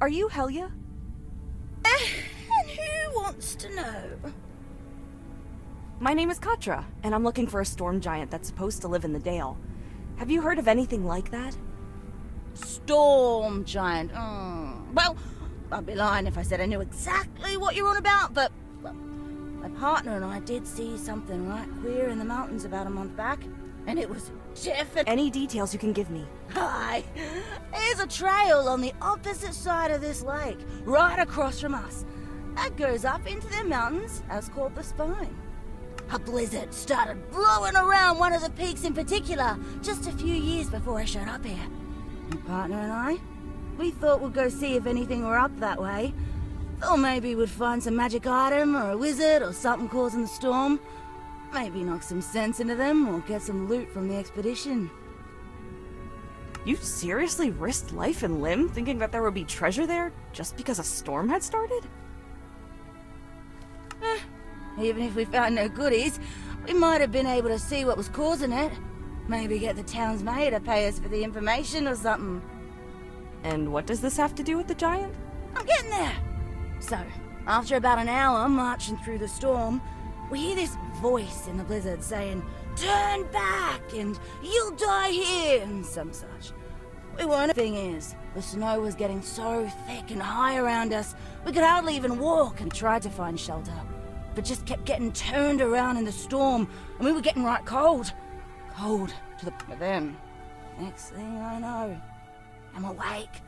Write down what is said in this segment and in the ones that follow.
Are you Helia? And who wants to know? My name is Katra, and I'm looking for a storm giant that's supposed to live in the Dale. Have you heard of anything like that? Storm giant. Well, I'd be lying if I said I knew exactly what you're on about, but well, my partner and I did see something right queer in the mountains about a month back, and it was definitely... Any details you can give me? Hi. There's a trail on the opposite side of this lake, right across from us. That goes up into the mountains, as called the Spine. A blizzard started blowing around one of the peaks in particular just a few years before I showed up here. My partner and I, we thought we'd go see if anything were up that way. Or maybe we'd find some magic item or a wizard or something causing the storm. Maybe knock some sense into them or get some loot from the expedition. You seriously risked life and limb thinking that there would be treasure there just because a storm had started? Even if we found no goodies, we might have been able to see what was causing it. Maybe get the town's mayor to pay us for the information or something. And what does this have to do with the giant? I'm getting there! So, after about an hour marching through the storm, we hear this voice in the blizzard saying, "Turn back!" and "You'll die here!" and some such. We weren't. The thing is, the snow was getting so thick and high around us, we could hardly even walk, and tried to find shelter, but just kept getting turned around in the storm, and we were getting right cold. Cold to the... But then, next thing I know, I'm awake.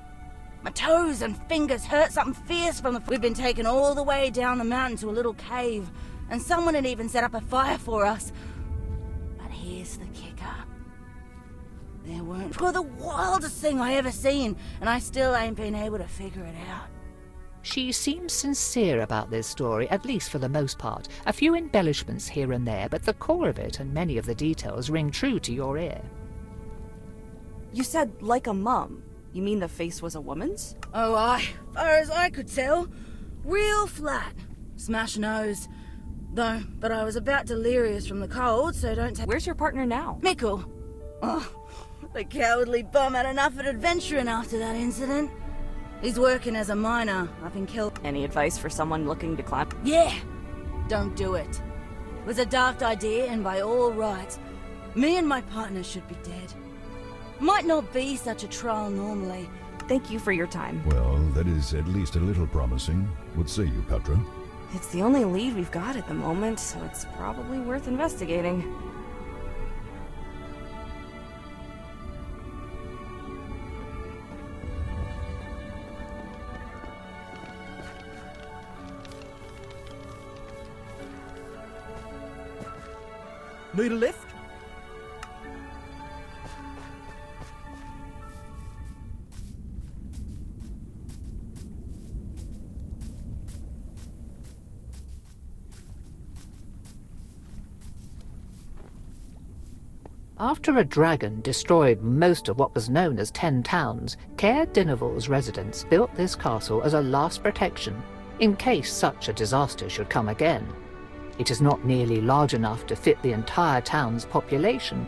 My toes and fingers hurt something fierce from the... We'd been taken all the way down the mountain to a little cave, and someone had even set up a fire for us. But here's the kicker. There weren't... It was the wildest thing I ever seen, and I still ain't been able to figure it out. She seems sincere about this story, at least for the most part. A few embellishments here and there, but the core of it and many of the details ring true to your ear. You said like a mum. You mean the face was a woman's? Oh, aye. Far as I could tell. Real flat. Smash nose. Though, but I was about delirious from the cold, so don't take... Where's your partner now? Mickle. Oh, the cowardly bum had enough of adventuring after that incident. He's working as a miner up in Kill. Any advice for someone looking to climb? Yeah! Don't do it. It was a daft idea, and by all rights, me and my partner should be dead. Might not be such a trial normally. Thank you for your time. Well, that is at least a little promising. What say you, Katra? It's the only lead we've got at the moment, so it's probably worth investigating. Need a lift? After a dragon destroyed most of what was known as 10 towns, Caer Dineval's residents built this castle as a last protection, in case such a disaster should come again. It is not nearly large enough to fit the entire town's population,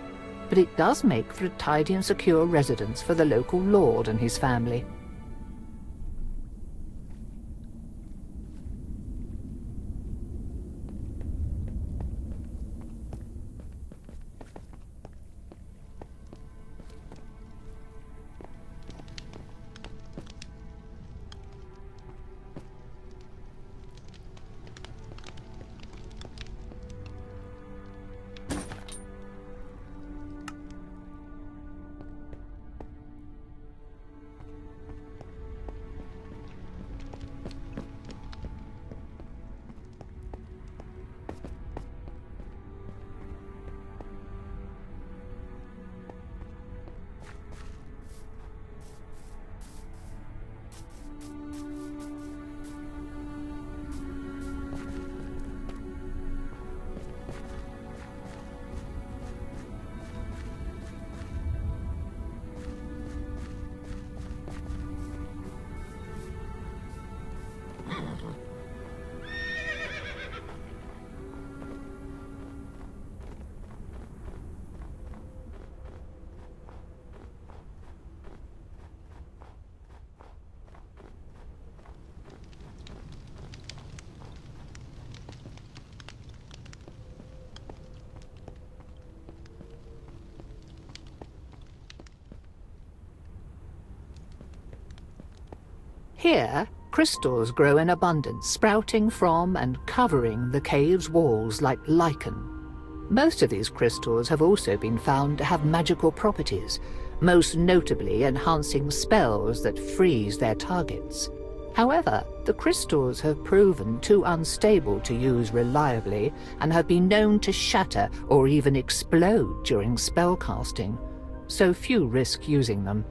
but it does make for a tidy and secure residence for the local lord and his family. Here, crystals grow in abundance, sprouting from and covering the cave's walls like lichen. Most of these crystals have also been found to have magical properties, most notably enhancing spells that freeze their targets. However, the crystals have proven too unstable to use reliably and have been known to shatter or even explode during spellcasting, so few risk using them.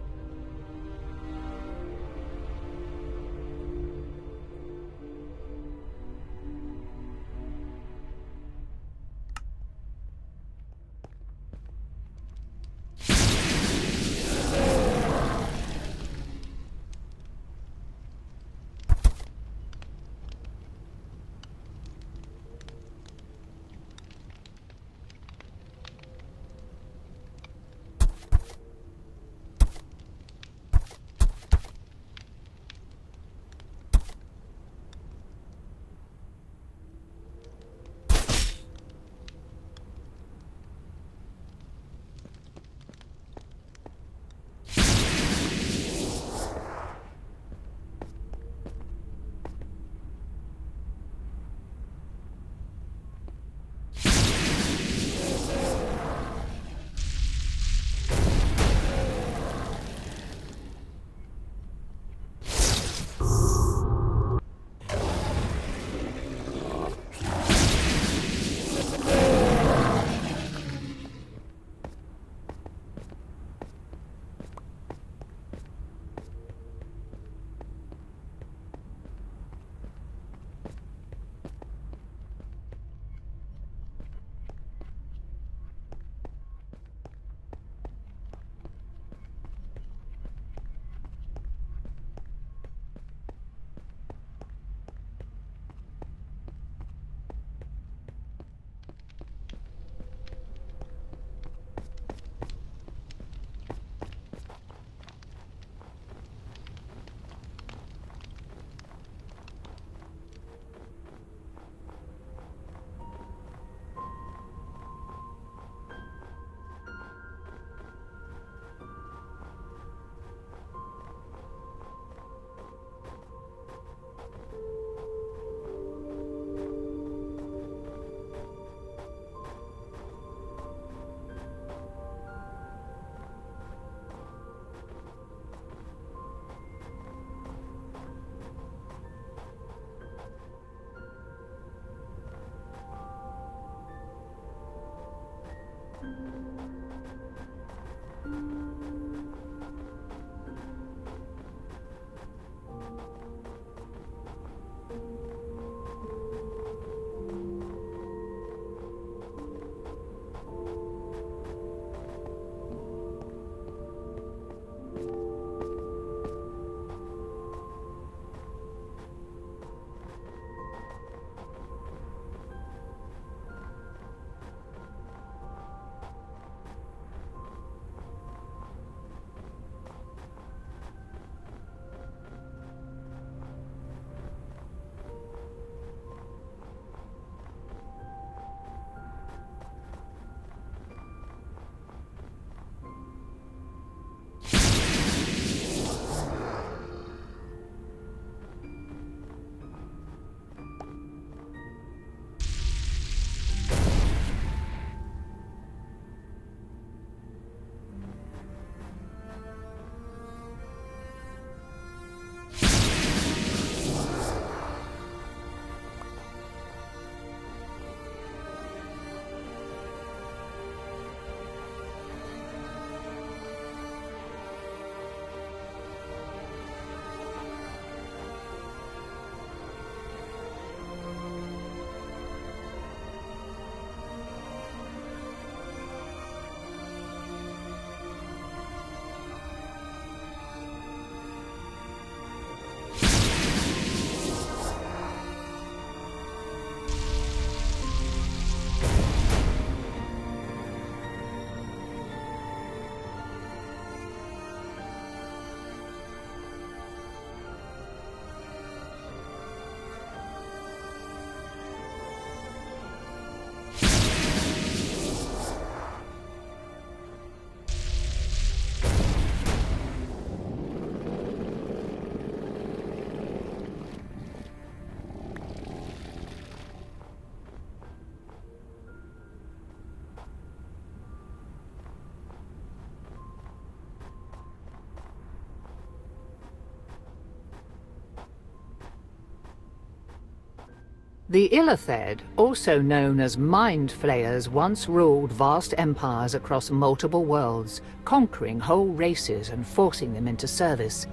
The Illithid, also known as Mind Flayers, once ruled vast empires across multiple worlds, conquering whole races and forcing them into service.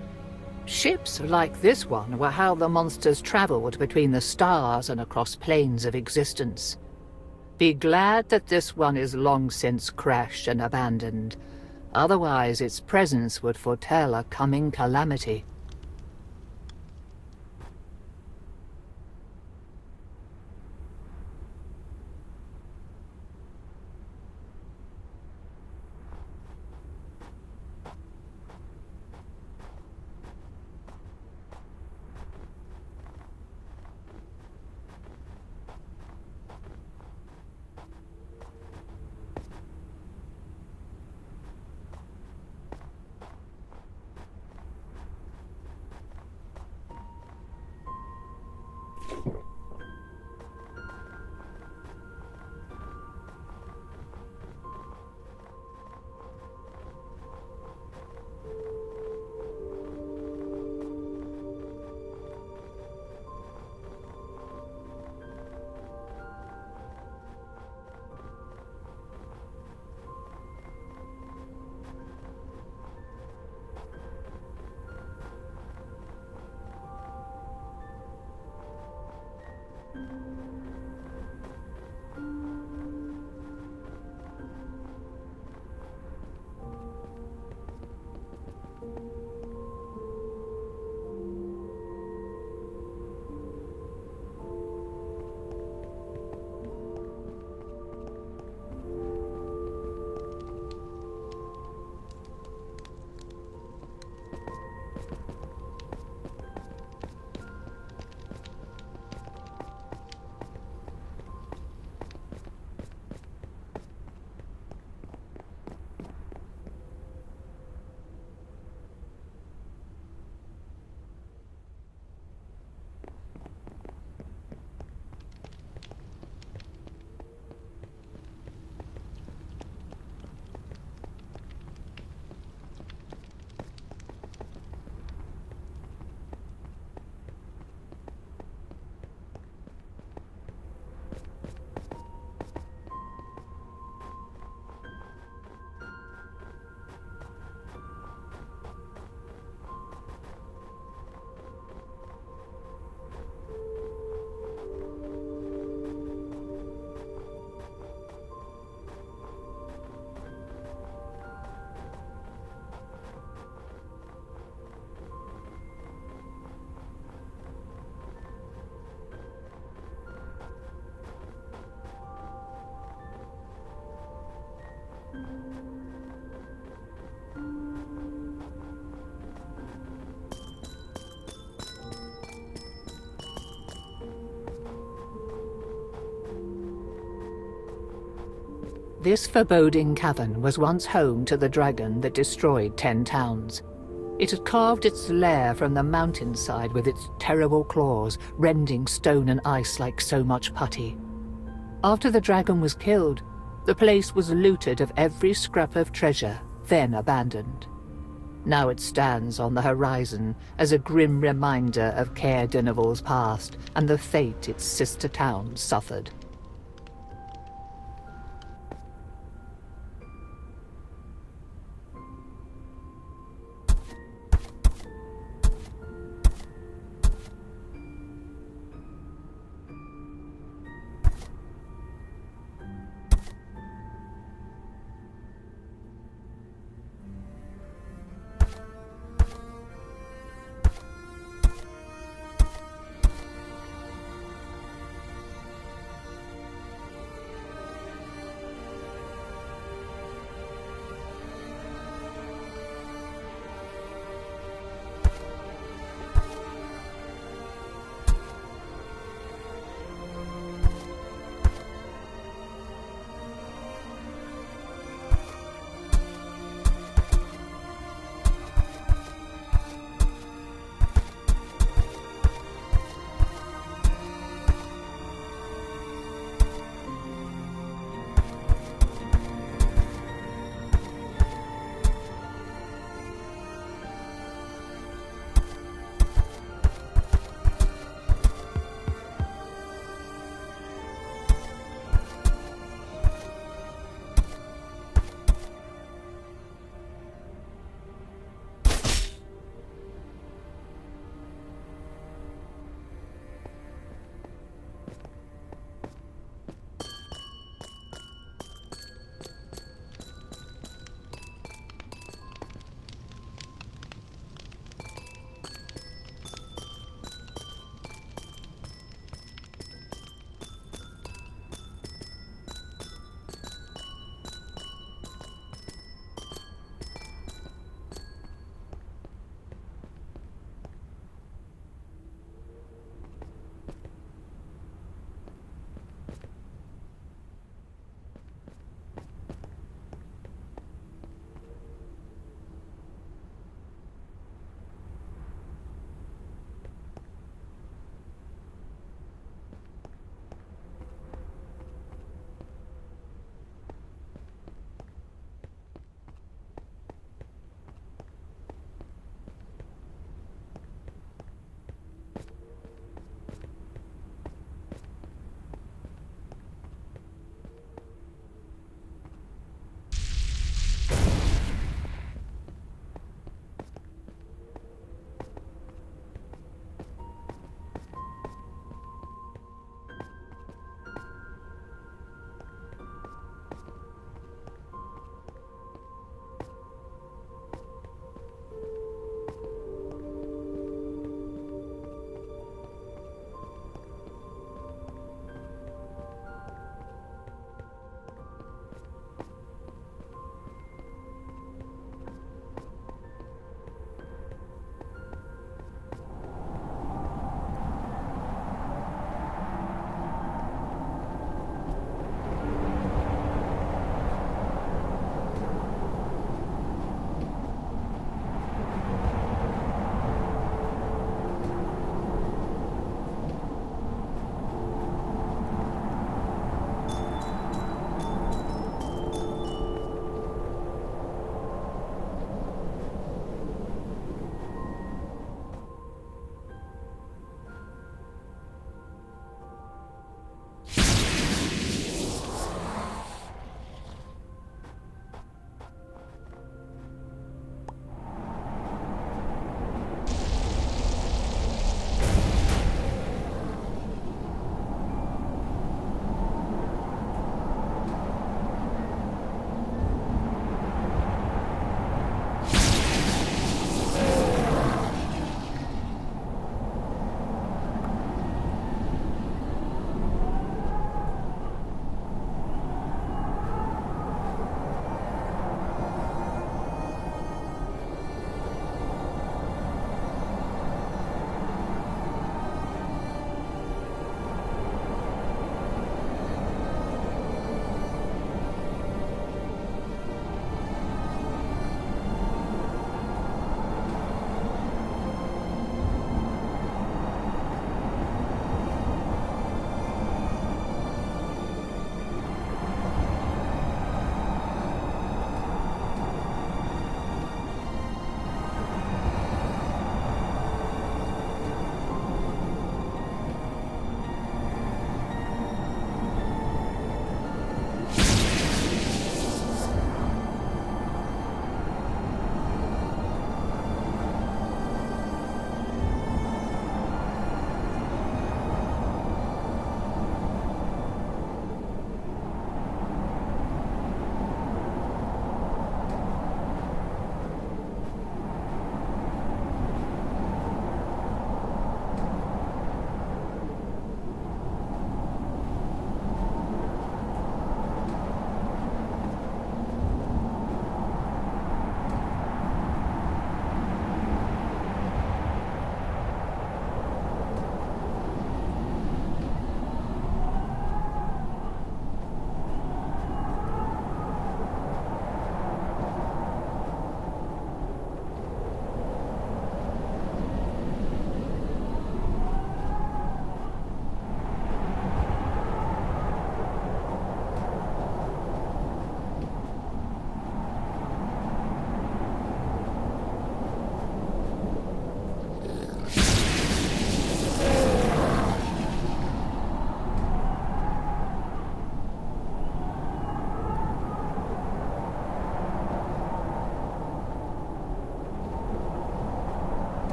Ships like this one were how the monsters traveled between the stars and across planes of existence. Be glad that this one is long since crashed and abandoned. Otherwise, its presence would foretell a coming calamity. This foreboding cavern was once home to the dragon that destroyed 10 towns. It had carved its lair from the mountainside with its terrible claws, rending stone and ice like so much putty. After the dragon was killed, the place was looted of every scrap of treasure, then abandoned. Now it stands on the horizon as a grim reminder of Caer Dineval's past and the fate its sister town suffered.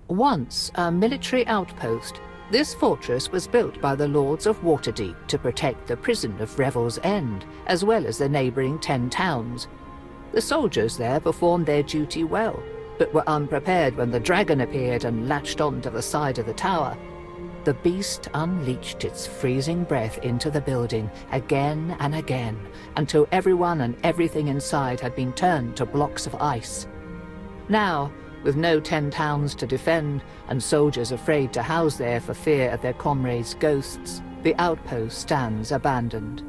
Once a military outpost, this fortress was built by the Lords of Waterdeep to protect the prison of Revel's End, as well as the neighbouring 10 towns. The soldiers there performed their duty well, but were unprepared when the dragon appeared and latched onto the side of the tower. The beast unleashed its freezing breath into the building again and again, until everyone and everything inside had been turned to blocks of ice. Now, with no 10 towns to defend, and soldiers afraid to house there for fear of their comrades' ghosts, the outpost stands abandoned.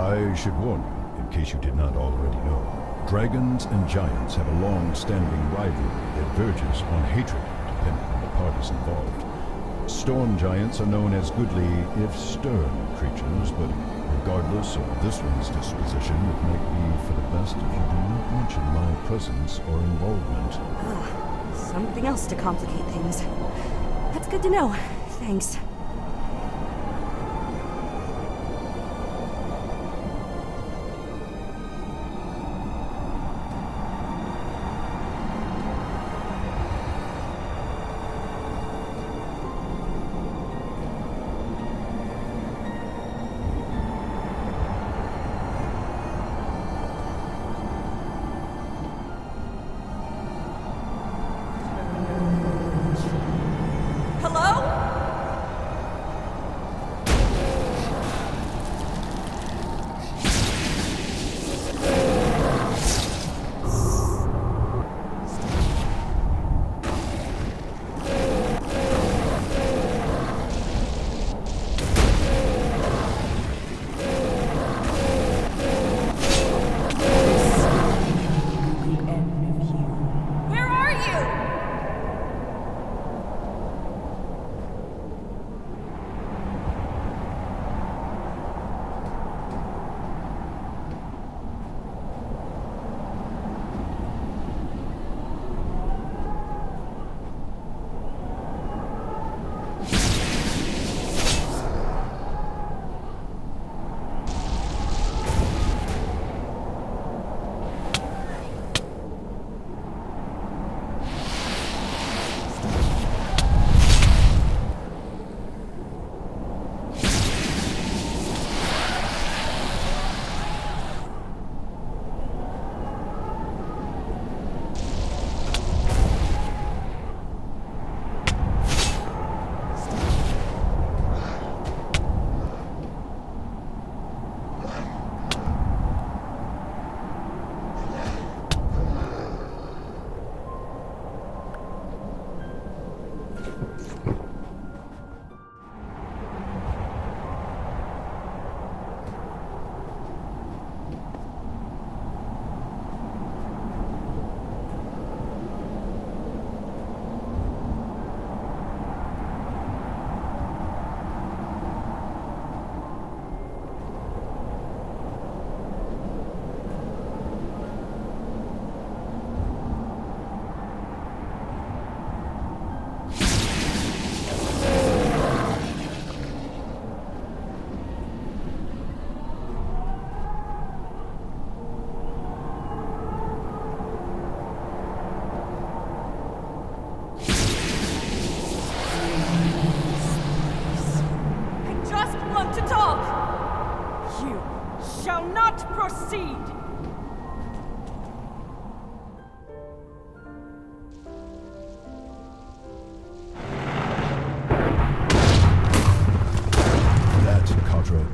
I should warn you, in case you did not already know, dragons and giants have a long-standing rivalry that verges on hatred, depending on the parties involved. Storm giants are known as goodly, if stern, creatures, but regardless of this one's disposition, it might be for the best if you do not mention my presence or involvement. Something else to complicate things. That's good to know. Thanks.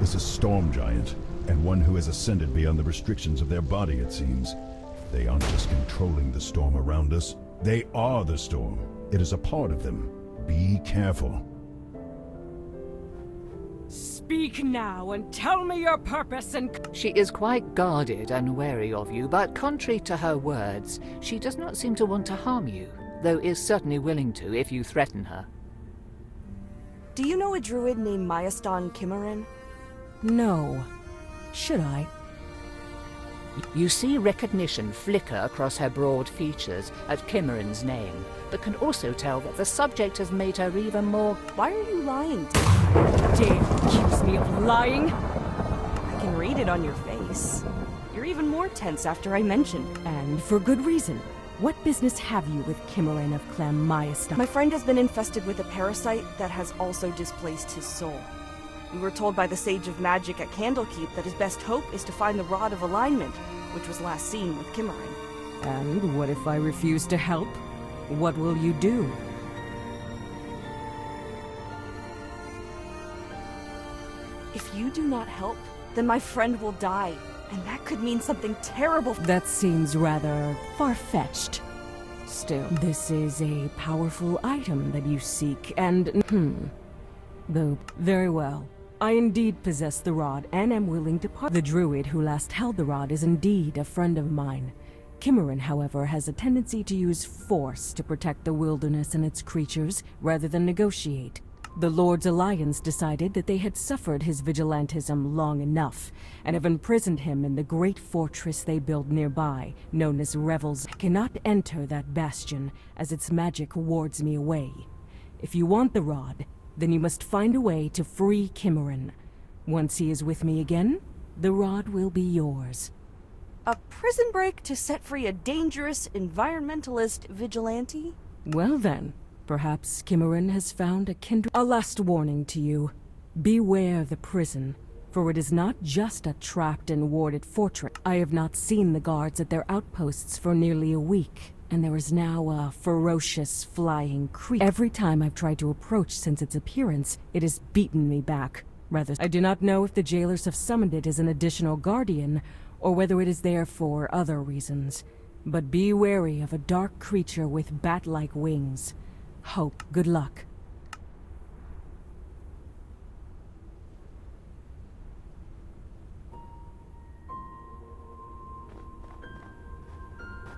Is a storm giant, and one who has ascended beyond the restrictions of their body, it seems. They aren't just controlling the storm around us. They are the storm. It is a part of them. Be careful. Speak now and tell me your purpose and... She is quite guarded and wary of you, but contrary to her words, she does not seem to want to harm you, though is certainly willing to if you threaten her. Do you know a druid named Myaston Kimmerin? No. Should I? You see recognition flicker across her broad features at Kimmerin's name, but can also tell that the subject has made her even more... Why are you lying? Dare accuse me of lying? I can read it on your face. You're even more tense after I mentioned it. And for good reason. What business have you with Kimmerin of Clan Myaston? My friend has been infested with a parasite that has also displaced his soul. We were told by the Sage of Magic at Candlekeep that his best hope is to find the Rod of Alignment, which was last seen with Kimmerin. And what if I refuse to help? What will you do? If you do not help, then my friend will die, and that could mean something terrible. That seems rather far-fetched. Still, this is a powerful item that you seek, and... Though, very well. I indeed possess the rod, and am willing to part. The druid who last held the rod is indeed a friend of mine. Cimmerian, however, has a tendency to use force to protect the wilderness and its creatures, rather than negotiate. The Lord's Alliance decided that they had suffered his vigilantism long enough, and have imprisoned him in the great fortress they built nearby, known as Revels. I cannot enter that bastion, as its magic wards me away. If you want the rod, then you must find a way to free Cimmerian. Once he is with me again, the rod will be yours. A prison break to set free a dangerous environmentalist vigilante? Well then, perhaps Cimmerian has found a kindred. A last warning to you. Beware the prison, for it is not just a trapped and warded fortress. I have not seen the guards at their outposts for nearly a week, and there is now a ferocious flying creature. Every time I've tried to approach since its appearance, it has beaten me back. Rather, I do not know if the jailers have summoned it as an additional guardian, or whether it is there for other reasons. But be wary of a dark creature with bat-like wings. Hope. Good luck.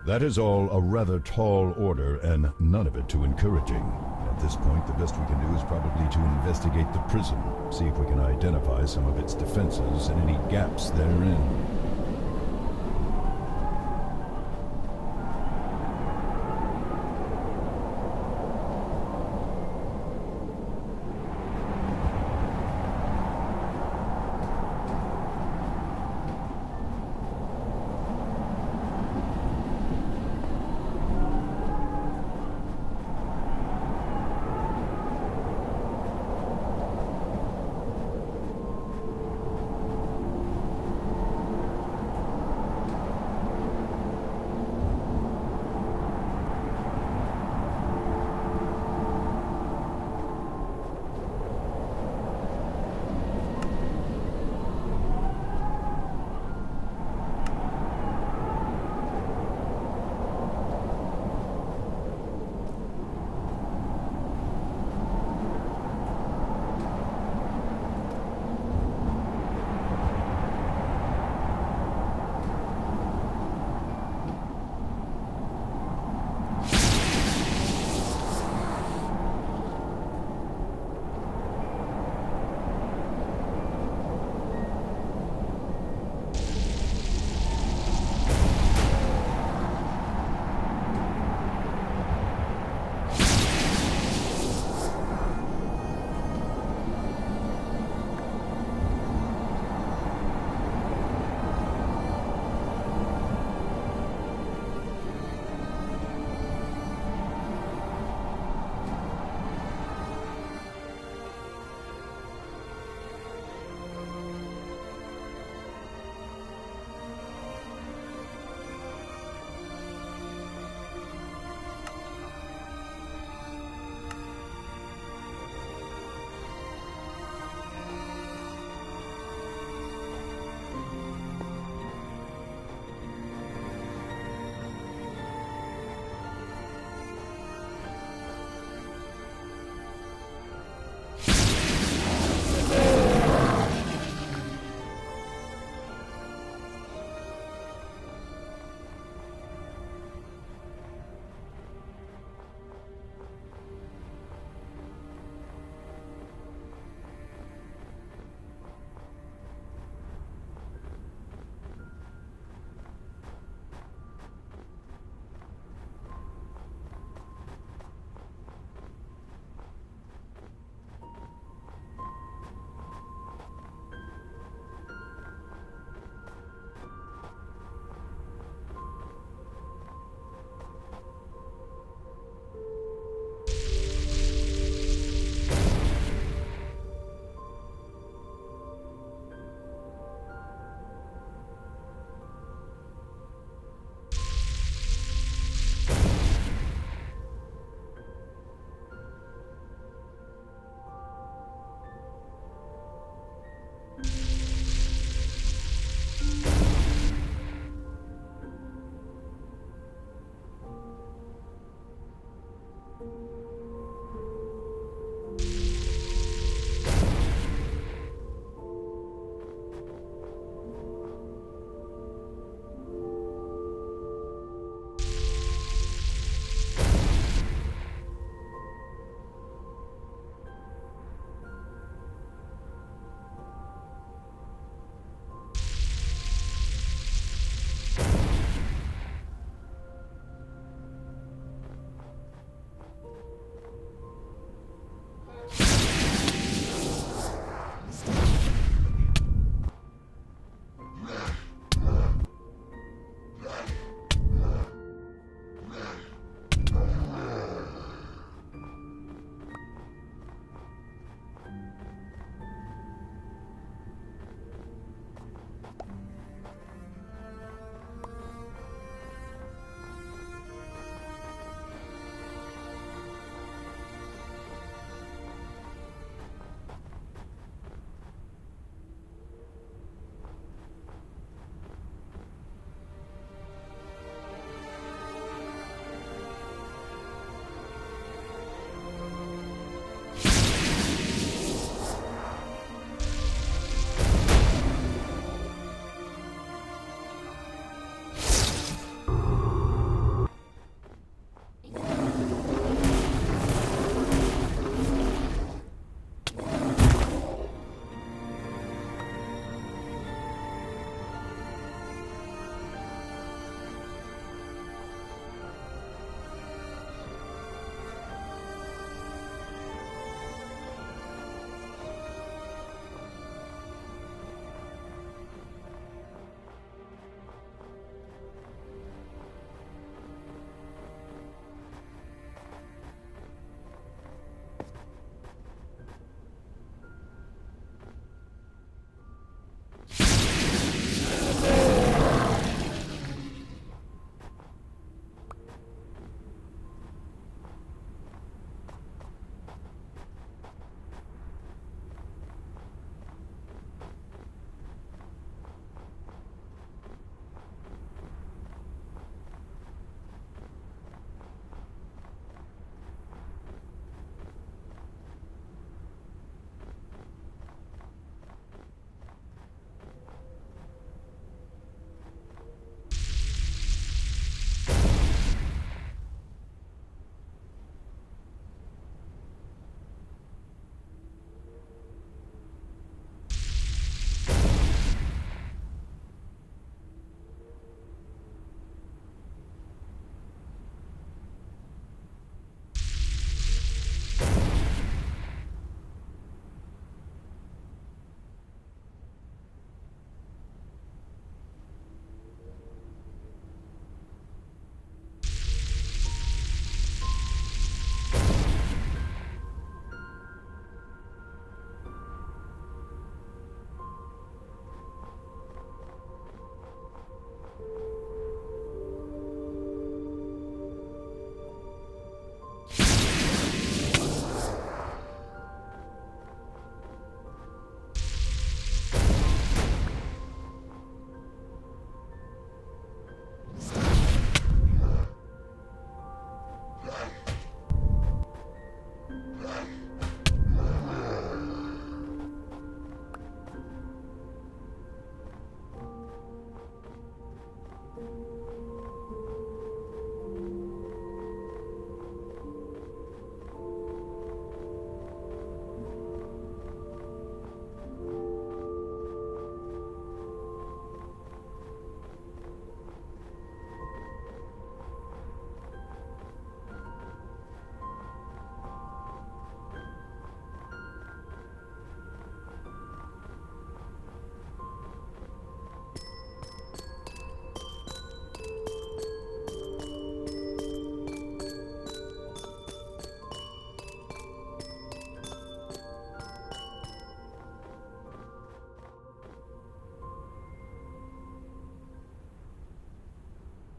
That is all a rather tall order, and none of it too encouraging. At this point, the best we can do is probably to investigate the prison, see if we can identify some of its defenses and any gaps therein.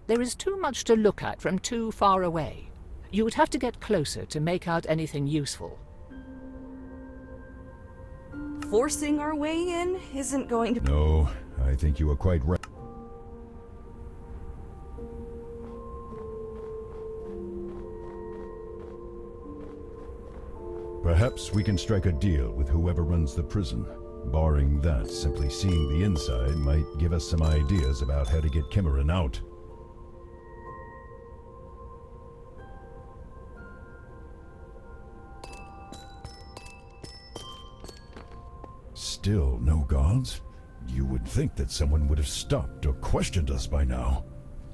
There is too much to look at from too far away. You would have to get closer to make out anything useful. Forcing our way in isn't going to... No, I think you are quite right. Perhaps we can strike a deal with whoever runs the prison. Barring that, simply seeing the inside might give us some ideas about how to get Kimmerin out. Still no guards? You would think that someone would have stopped or questioned us by now.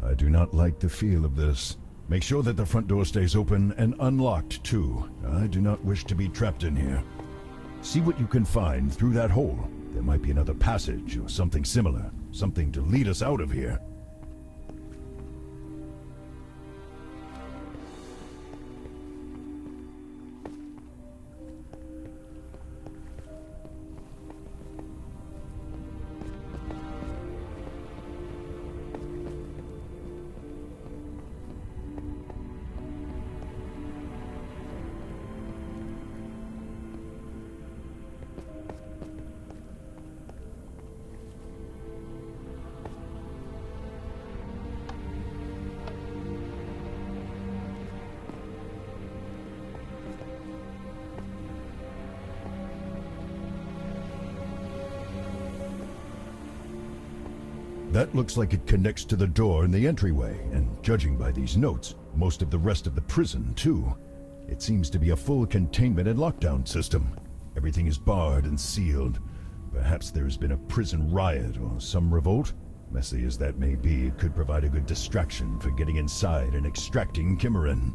I do not like the feel of this. Make sure that the front door stays open and unlocked, too. I do not wish to be trapped in here. See what you can find through that hole. There might be another passage or something similar. Something to lead us out of here. That looks like it connects to the door in the entryway, and judging by these notes, most of the rest of the prison, too. It seems to be a full containment and lockdown system. Everything is barred and sealed. Perhaps there has been a prison riot or some revolt? Messy as that may be, it could provide a good distraction for getting inside and extracting Kimmerin.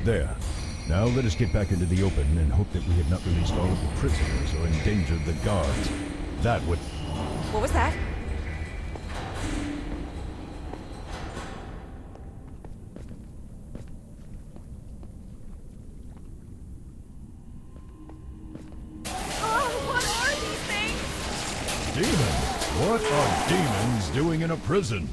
There. Now let us get back into the open and hope that we have not released all of the prisoners or endangered the guards. That would... What was that? Oh, what are these things? Demons? What are demons doing in a prison?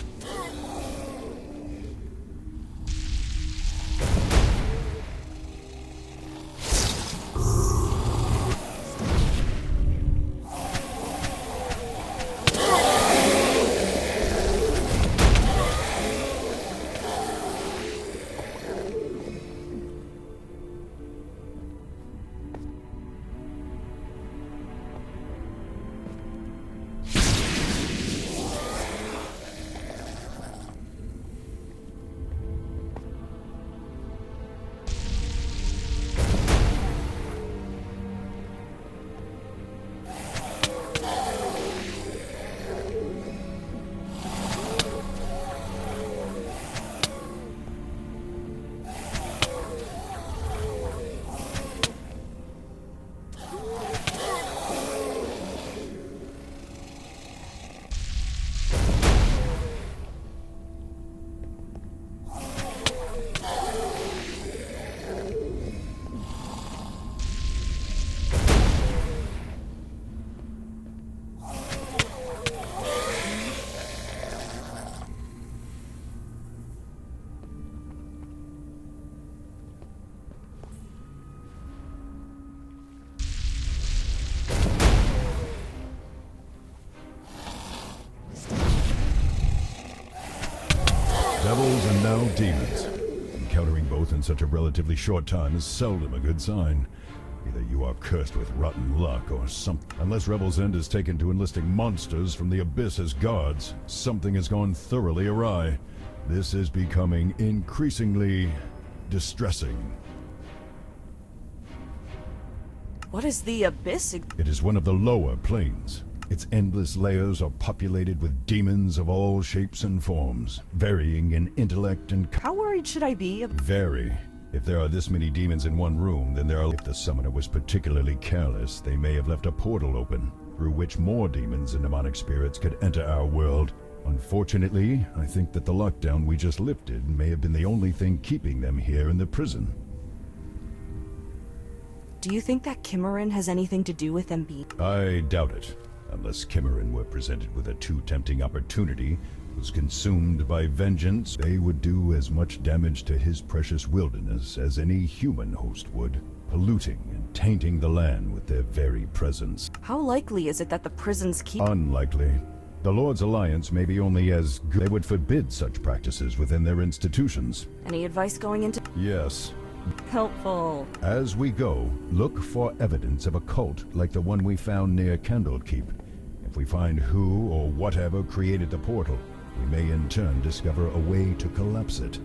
Devils and now demons. Encountering both in such a relatively short time is seldom a good sign. Either you are cursed with rotten luck or something. Unless Rebel's End is taken to enlisting monsters from the Abyss as guards, something has gone thoroughly awry. This is becoming increasingly distressing. What is the Abyss? It is one of the lower planes. Its endless layers are populated with demons of all shapes and forms, varying in intellect and... How worried should I be? Very. If there are this many demons in one room, then there are... If the summoner was particularly careless, they may have left a portal open, through which more demons and demonic spirits could enter our world. Unfortunately, I think that the lockdown we just lifted may have been the only thing keeping them here in the prison. Do you think that Kimmerin has anything to do with them being... I doubt it. Unless Kimmerin were presented with a too tempting opportunity, was consumed by vengeance, they would do as much damage to his precious wilderness as any human host would, polluting and tainting the land with their very presence. How likely is it that the prisons keep... Unlikely. The Lord's Alliance may be only as good. They would forbid such practices within their institutions. Any advice going into... Yes. Helpful. As we go, look for evidence of a cult like the one we found near Candlekeep. If we find who or whatever created the portal, we may in turn discover a way to collapse it.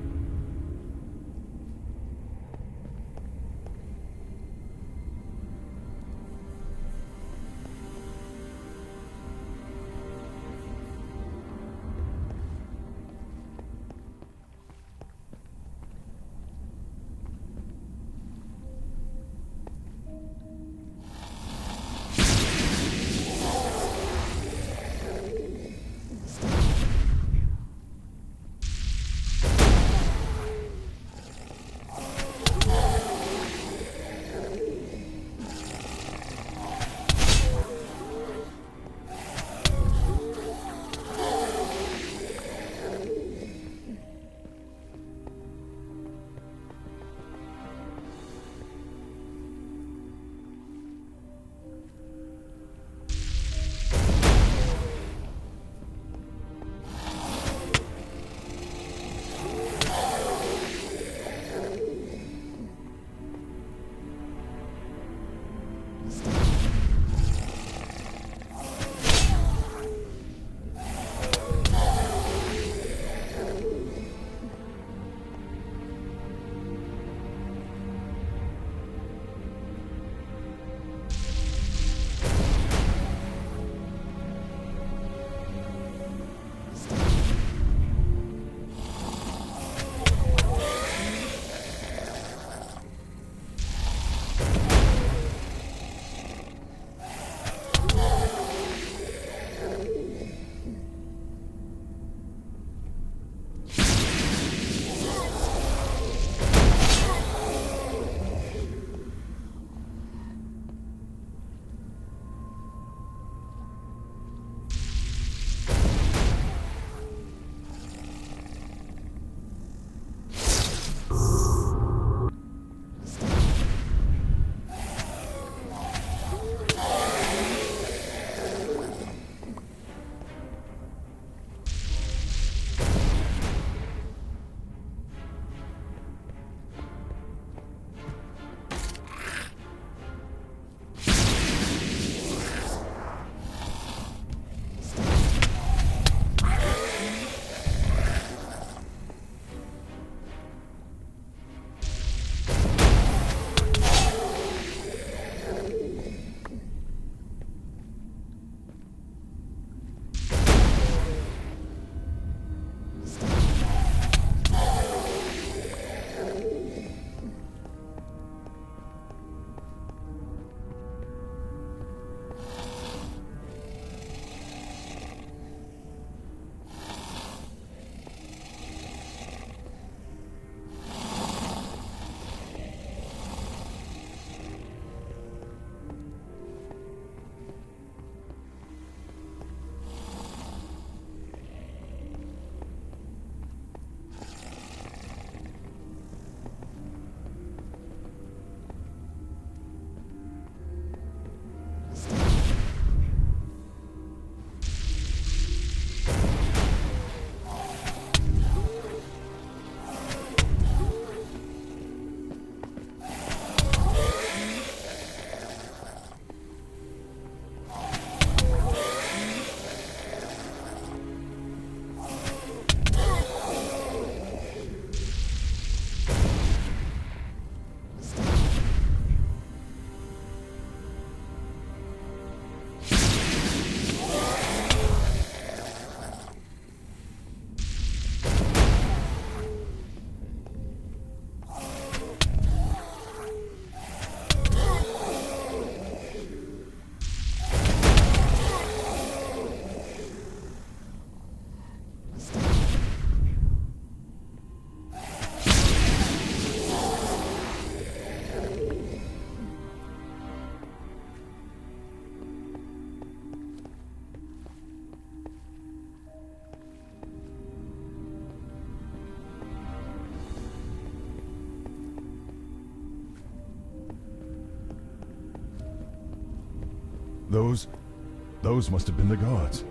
Those must have been the guards.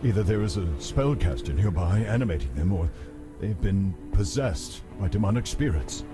Either there is a spellcaster nearby animating them, or they've been possessed by demonic spirits.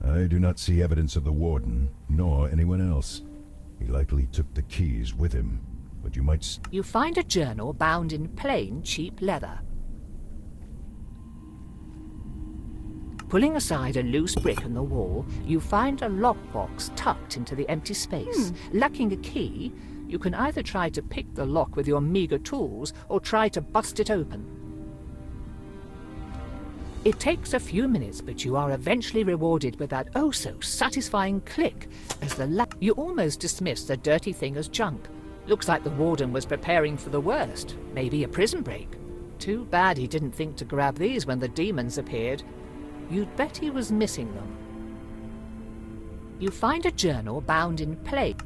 I do not see evidence of the warden, nor anyone else. He likely took the keys with him, but you might... You find a journal bound in plain, cheap leather. Pulling aside a loose brick in the wall, you find a lockbox tucked into the empty space. Lacking a key, you can either try to pick the lock with your meager tools, or try to bust it open. It takes a few minutes, but you are eventually rewarded with that oh-so-satisfying click as you almost dismiss the dirty thing as junk. Looks like the warden was preparing for the worst, maybe a prison break. Too bad he didn't think to grab these when the demons appeared. You'd bet he was missing them. You find a journal bound in plain.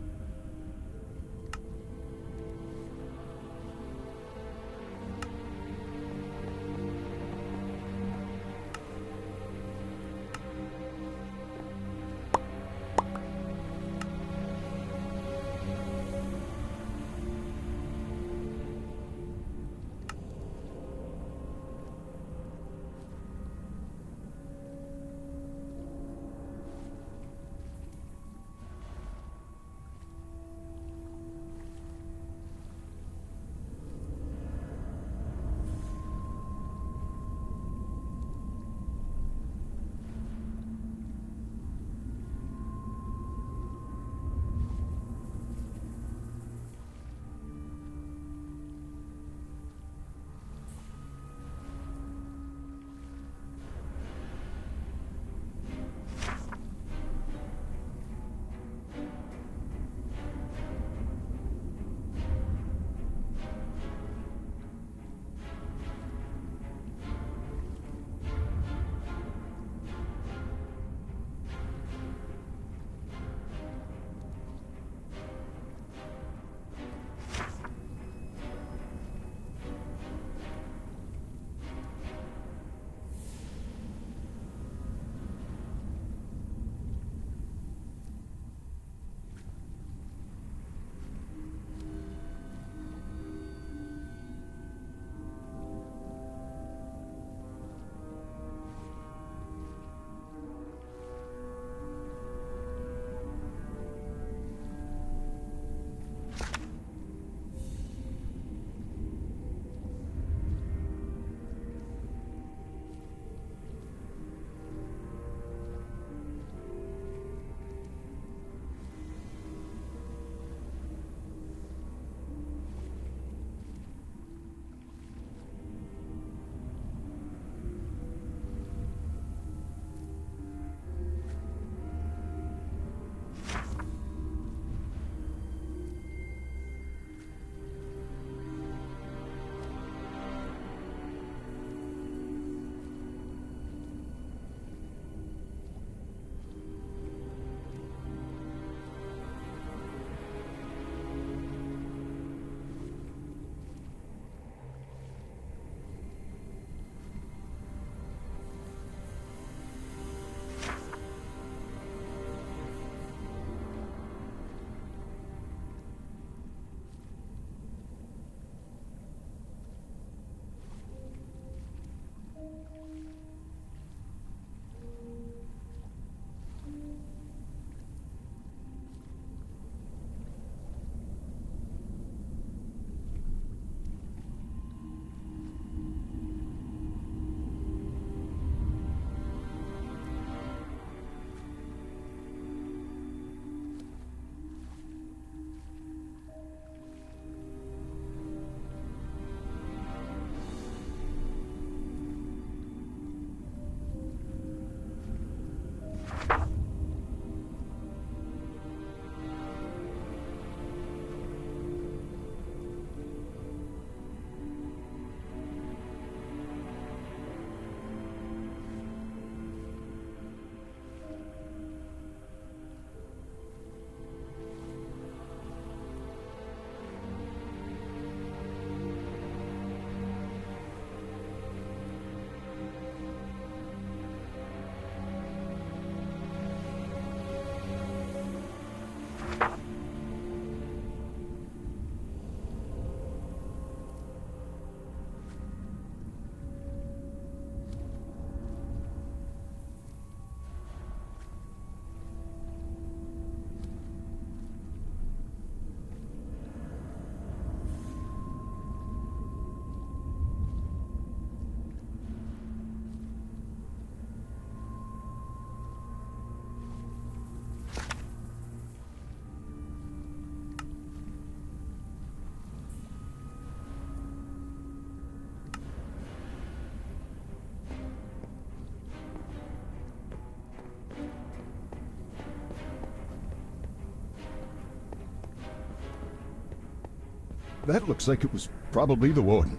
That looks like it was probably the warden.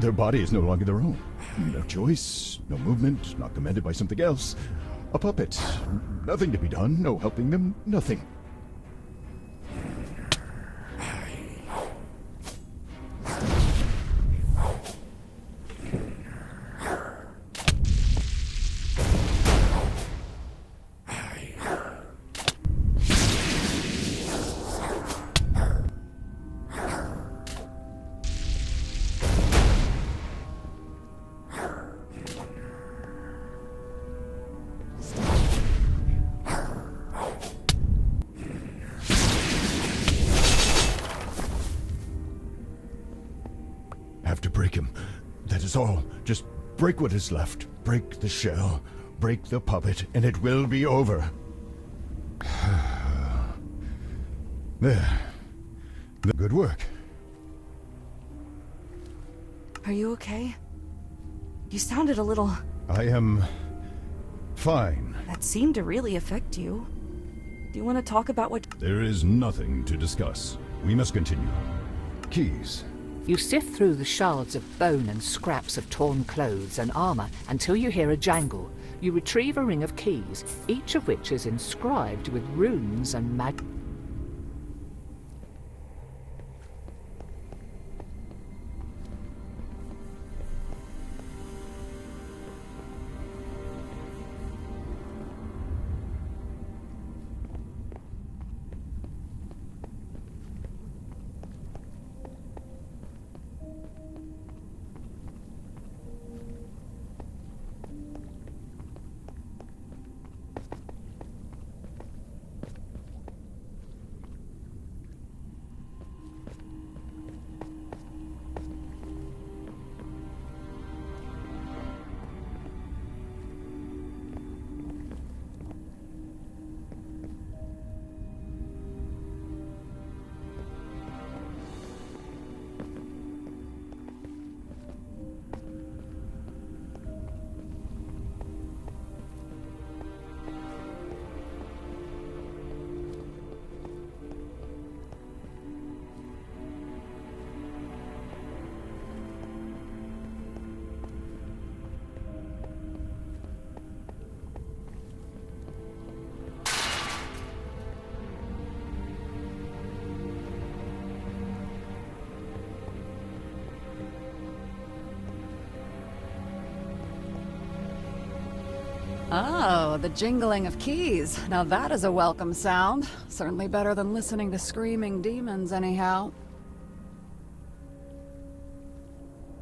Their body is no longer their own. No choice, no movement, not commanded by something else. A puppet. Nothing to be done, no helping them, nothing. Have to break him. That is all. Just break what is left. Break the shell. Break the puppet, and it will be over. There. Good work. Are you okay? You sounded a little... I am... fine. That seemed to really affect you. Do you want to talk about what... There is nothing to discuss. We must continue. Keys. You sift through the shards of bone and scraps of torn clothes and armor until you hear a jangle. You retrieve a ring of keys, each of which is inscribed with runes and magic. Oh, the jingling of keys. Now that is a welcome sound. Certainly better than listening to screaming demons, anyhow.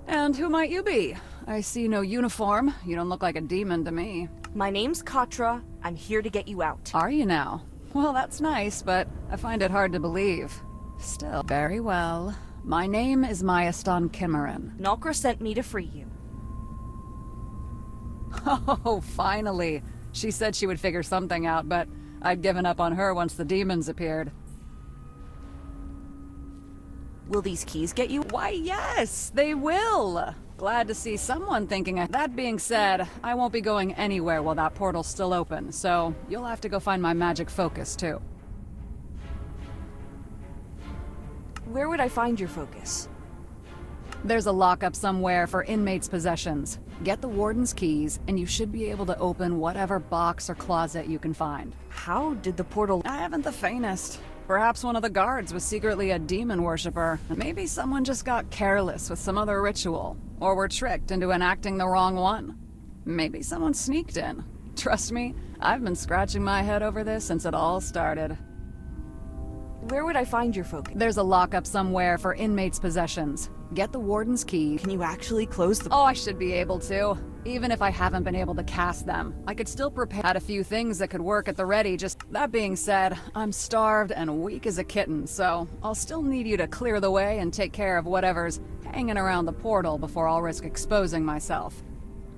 And who might you be? I see no uniform. You don't look like a demon to me. My name's Katra. I'm here to get you out. Are you now? Well, that's nice, but I find it hard to believe. Still, very well. My name is Mayastan Kimmerin. Nalkra sent me to free you. Oh, finally. She said she would figure something out, but I'd given up on her once the demons appeared. Will these keys get you? Why, yes, they will. Glad to see someone thinking of... That being said, I won't be going anywhere while that portal's still open, so you'll have to go find my magic focus, too. Where would I find your focus? There's a lockup somewhere for inmates' possessions. Get the warden's keys, and you should be able to open whatever box or closet you can find. How did the portal... I haven't the faintest. Perhaps one of the guards was secretly a demon worshiper. Maybe someone just got careless with some other ritual, or were tricked into enacting the wrong one. Maybe someone sneaked in. Trust me, I've been scratching my head over this since it all started. Where would I find your focus? There's a lockup somewhere for inmates' possessions. Get the warden's key. Can you actually close the... Oh, I should be able to. Even if I haven't been able to cast them. I could still prepare... Had a few things that could work at the ready, just... That being said, I'm starved and weak as a kitten, so I'll still need you to clear the way and take care of whatever's hanging around the portal before I'll risk exposing myself.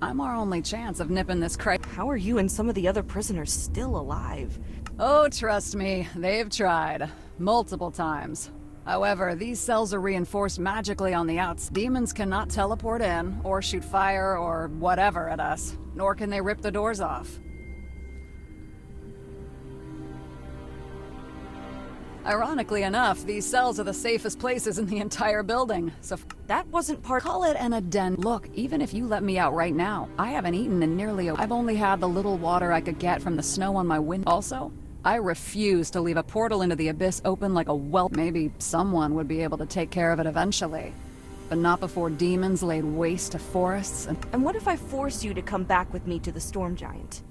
I'm our only chance of nipping this How are you and some of the other prisoners still alive? Oh, trust me, they've tried. Multiple times. However, these cells are reinforced magically on the outs. Demons cannot teleport in, or shoot fire, or whatever at us. Nor can they rip the doors off. Ironically enough, these cells are the safest places in the entire building, so That wasn't part. call it an addend. Look, even if you let me out right now, I haven't eaten in nearly I've only had the little water I could get from the snow on my window. Also, I refuse to leave a portal into the abyss open like a Maybe someone would be able to take care of it eventually. But not before demons laid waste to forests and... And what if I force you to come back with me to the Storm Giant?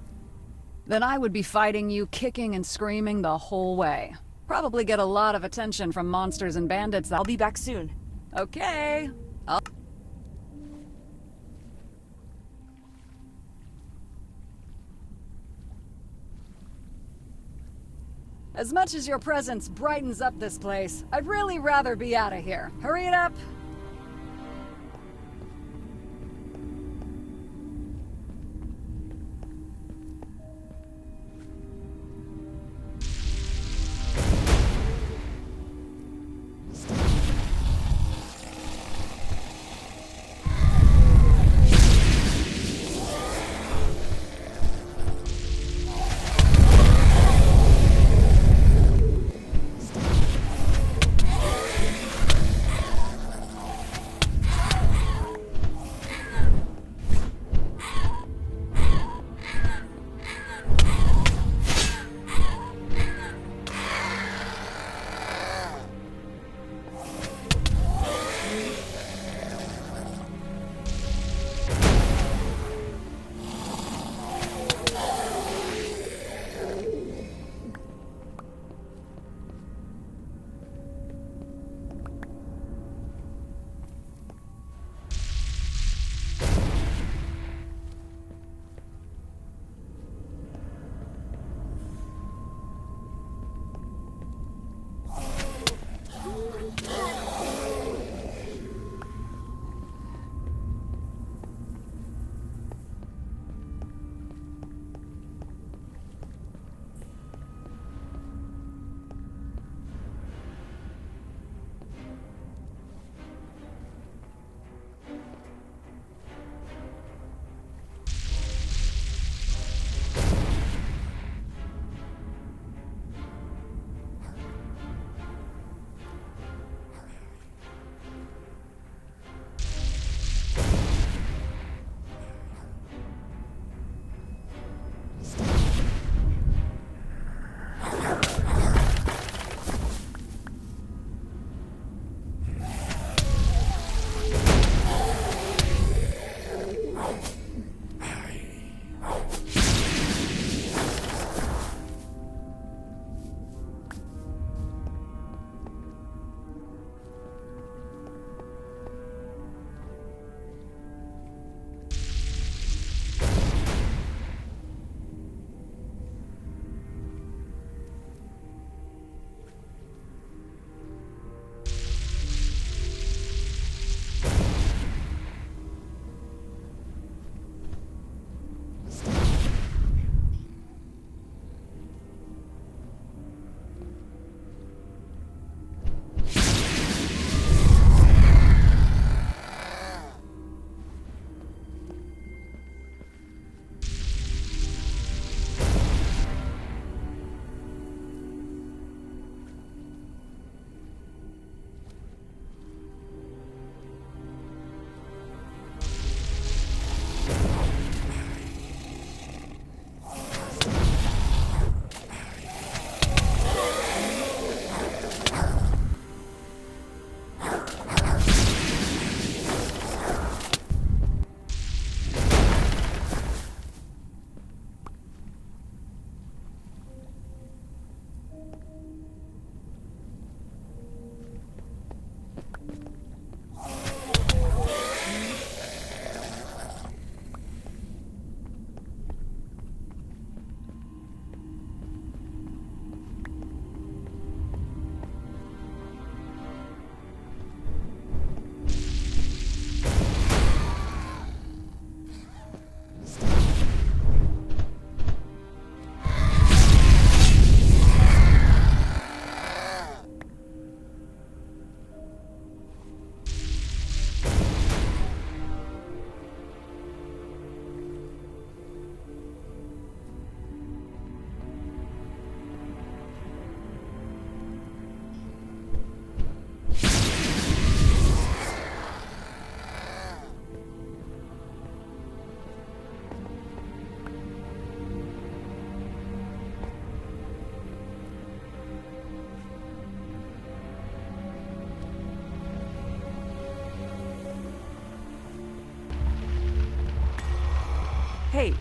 Then I would be fighting you, kicking and screaming the whole way. Probably get a lot of attention from monsters and bandits. I'll be back soon. Okay. As much as your presence brightens up this place, I'd really rather be out of here. Hurry it up!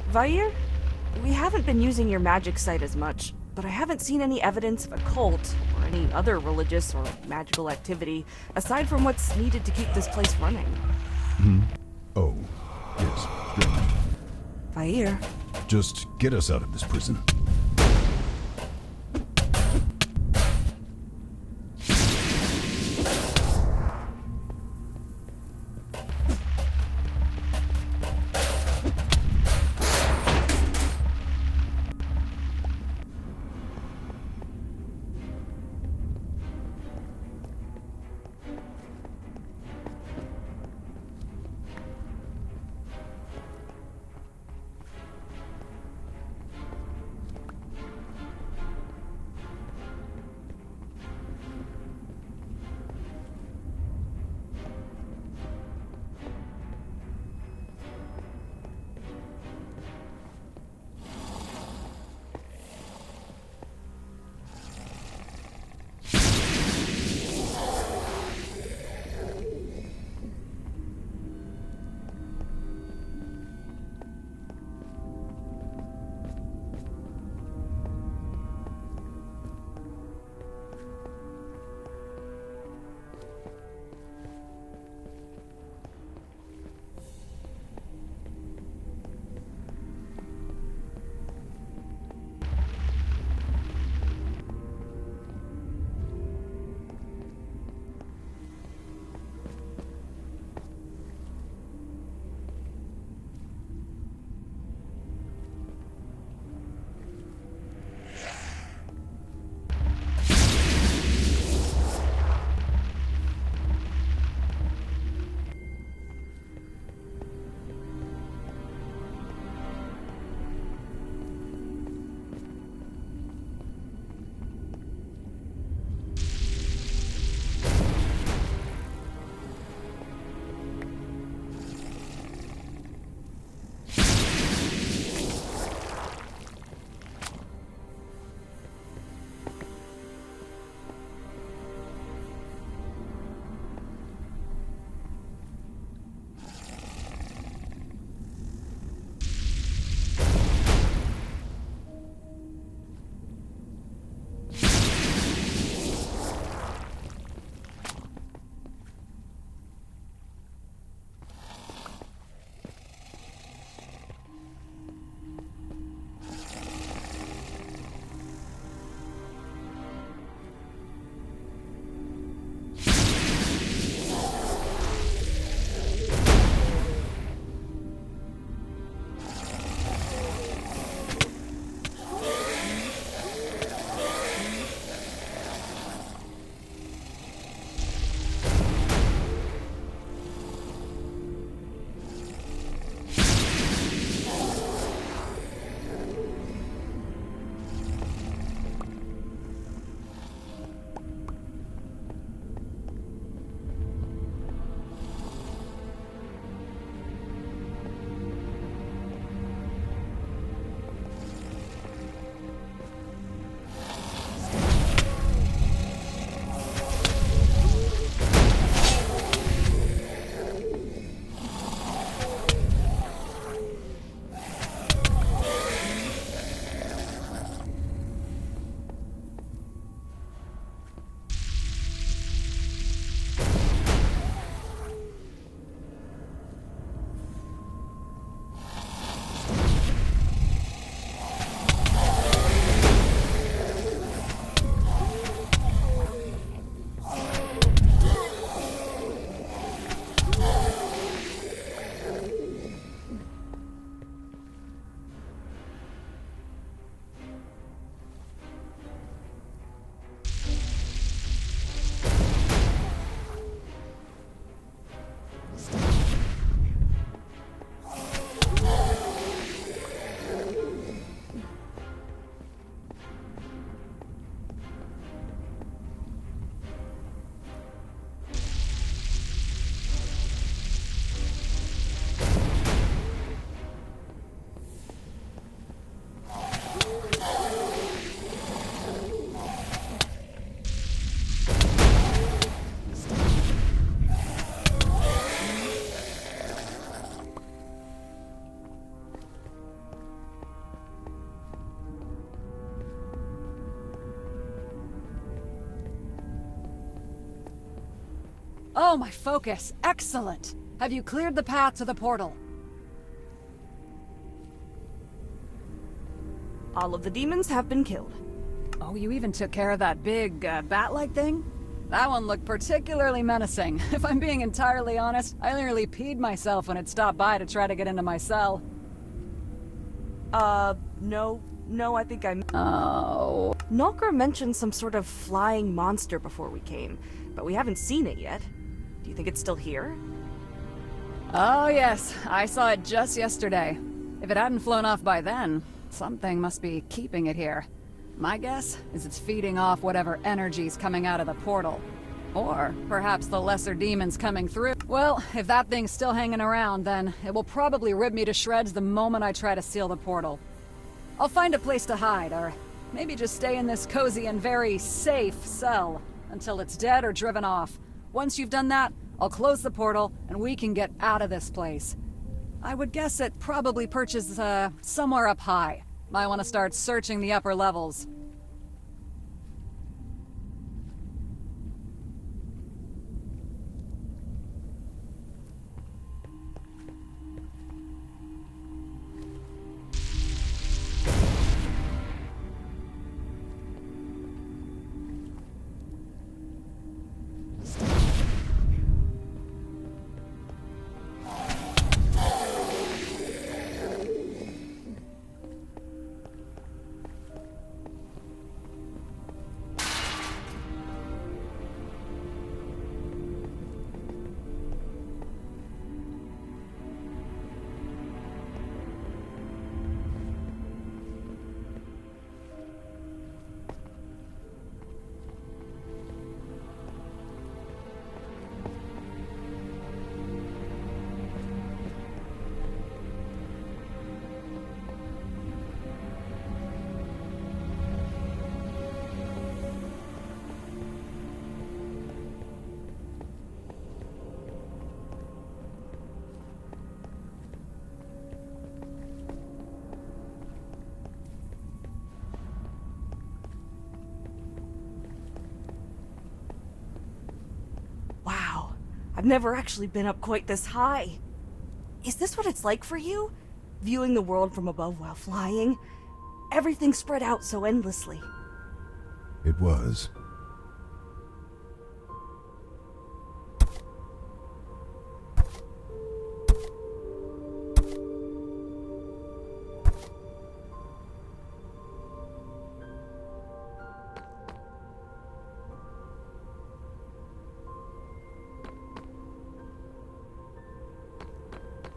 Vair, we haven't been using your magic site as much, but I haven't seen any evidence of a cult or any other religious or magical activity, aside from what's needed to keep this place running. Oh, yes, strange. Vair. Just get us out of this prison. Oh, my focus. Excellent. Have you cleared the path to the portal? All of the demons have been killed. Oh, you even took care of that big, bat-like thing? That one looked particularly menacing. If I'm being entirely honest, I nearly peed myself when it stopped by to try to get into my cell. No, I think I... Oh... Nalkra mentioned some sort of flying monster before we came, but we haven't seen it yet. Do you think it's still here? Oh yes, I saw it just yesterday. If it hadn't flown off by then, something must be keeping it here. My guess is it's feeding off whatever energy's coming out of the portal. Or perhaps the lesser demons coming through. Well, if that thing's still hanging around, then it will probably rip me to shreds the moment I try to seal the portal. I'll find a place to hide, or maybe just stay in this cozy and very safe cell until it's dead or driven off. Once you've done that, I'll close the portal and we can get out of this place. I would guess it probably perches, somewhere up high. Might want to start searching the upper levels. I've never actually been up quite this high. Is this what it's like for you? Viewing the world from above while flying? Everything spread out so endlessly. It was.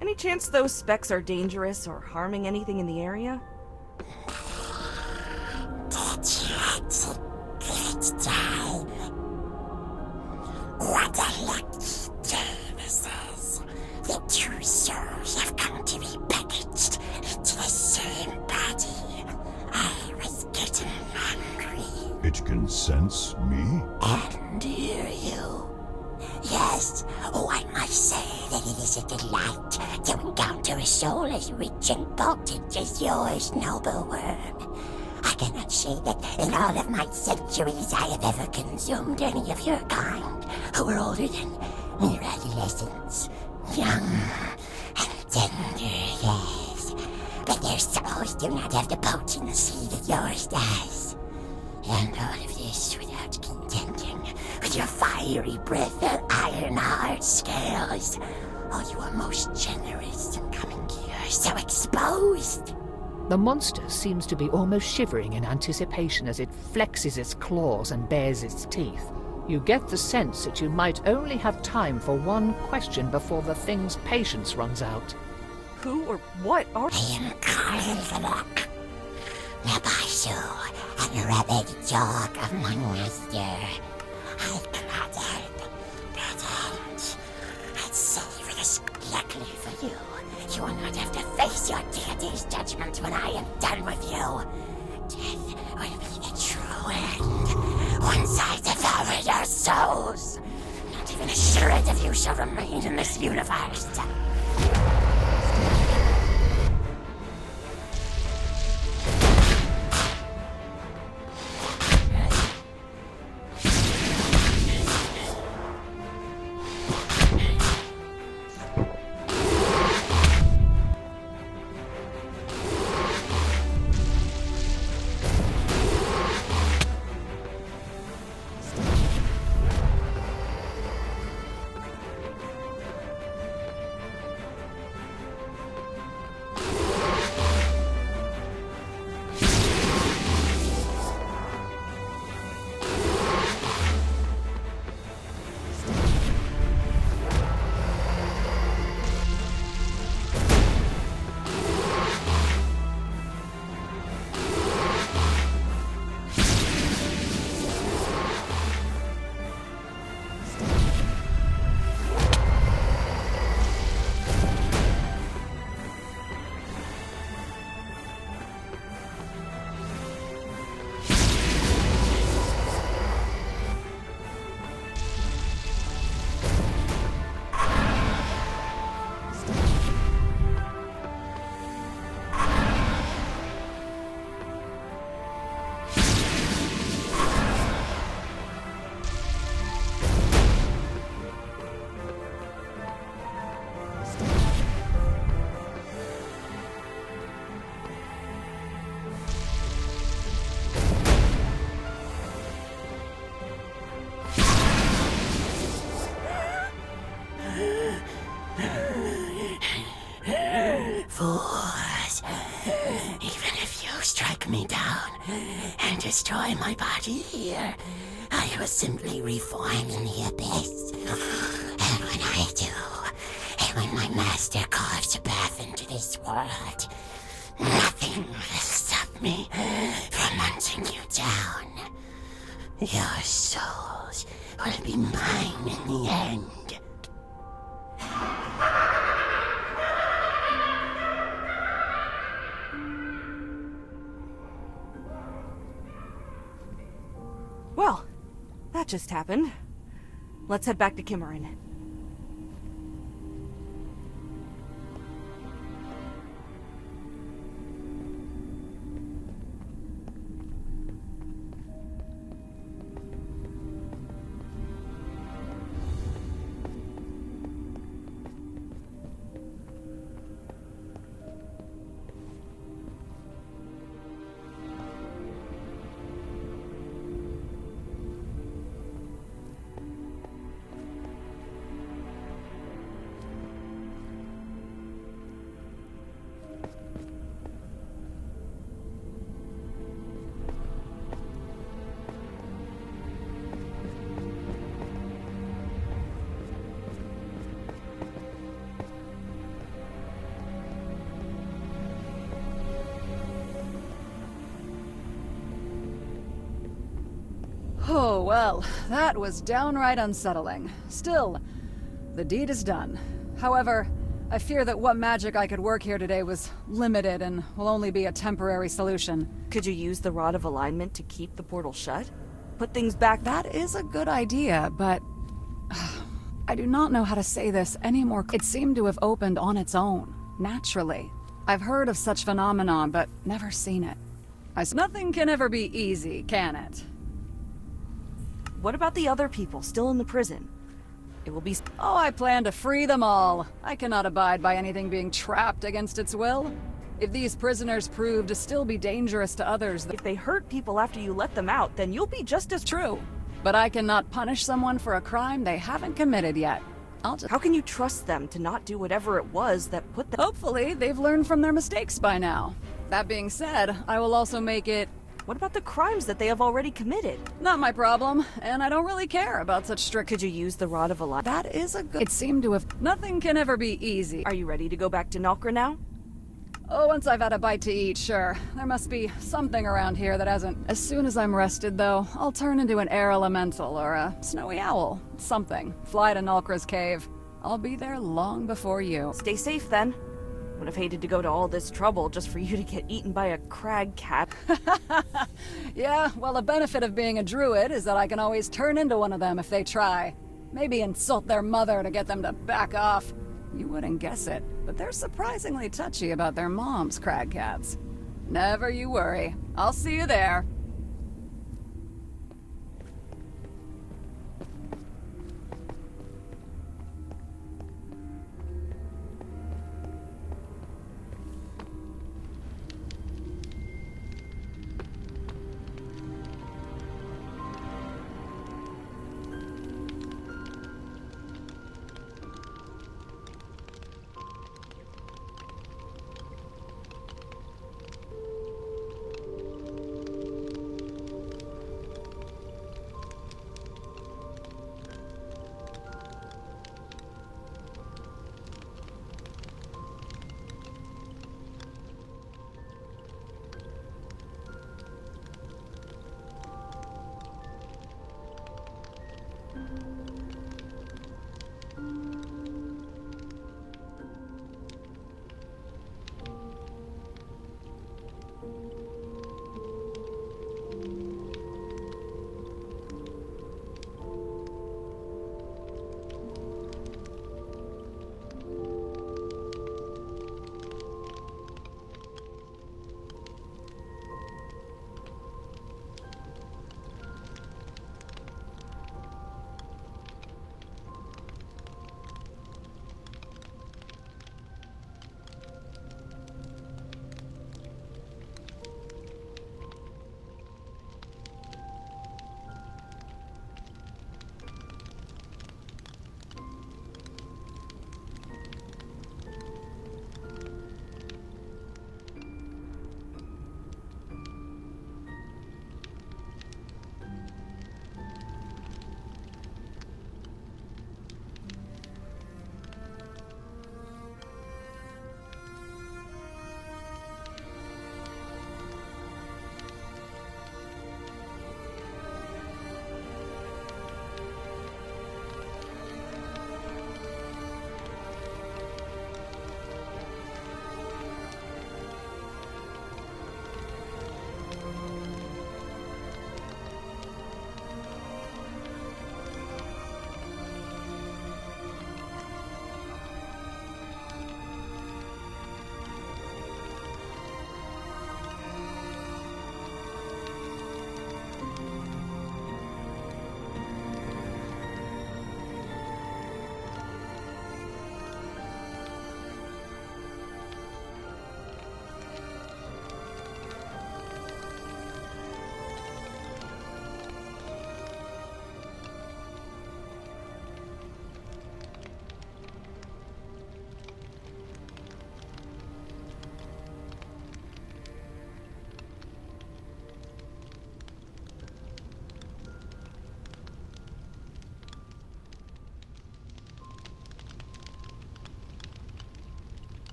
Any chance those specks are dangerous or harming anything in the area? What a lucky day this is. The two souls have come to be packaged into the same body. I was getting hungry. It can sense me? And hear you. Yes, I must say that it is a delight to encounter a soul as rich and potent as yours, noble worm. I cannot say that in all of my centuries I have ever consumed any of your kind who are older than mere adolescents. Young and tender, yes. But their souls do not have the potency that yours does. And all of this without contending with your fiery breath or iron-hard scales. Oh, you are most generous in coming here, so exposed. The monster seems to be almost shivering in anticipation as it flexes its claws and bares its teeth. You get the sense that you might only have time for one question before the thing's patience runs out. Who or what are... I am Karlvalok, the Bashu, and rabid dog of my master. I cannot help but I'd savor this luckily for you. You will not have to face your deity's judgment when I am done with you. Death will be the true end. Once I devour your souls, not even a shred of you shall remain in this universe. track me down and destroy my body here, I will simply reform in the abyss. And when I do, and when my master carves a path into this world, nothing will stop me from hunting you down. Your souls will be mine in the end. Well, that just happened. Let's head back to Kimmerin. Oh, well, that was downright unsettling. Still, the deed is done. However, I fear that what magic I could work here today was limited and will only be a temporary solution. Could you use the Rod of Alignment to keep the portal shut? Put things back? That is a good idea, but... I do not know how to say this any more. It seemed to have opened on its own, naturally. I've heard of such phenomenon, but never seen it. Nothing can ever be easy, can it? What about the other people still in the prison? It will be... Oh, I plan to free them all. I cannot abide by anything being trapped against its will. If these prisoners prove to still be dangerous to others... If they hurt people after you let them out, then you'll be just as... True. But I cannot punish someone for a crime they haven't committed yet. How can you trust them to not do whatever it was that put them... Hopefully, they've learned from their mistakes by now. That being said, I will also make it... What about the crimes that they have already committed? Not my problem, and I don't really care about such strict... Could you use the Rod of Alignment? That is a good... It seemed to have... Nothing can ever be easy. Are you ready to go back to Nalkra now? Oh, once I've had a bite to eat, sure. There must be something around here that hasn't... As soon as I'm rested, though, I'll turn into an air elemental or a snowy owl. Something. Fly to Nalkra's cave. I'll be there long before you. Stay safe, then. Would have hated to go to all this trouble just for you to get eaten by a crag cat. Yeah, well, the benefit of being a druid is that I can always turn into one of them if they try. Maybe insult their mother to get them to back off. You wouldn't guess it, but they're surprisingly touchy about their mom's crag cats. Never you worry. I'll see you there.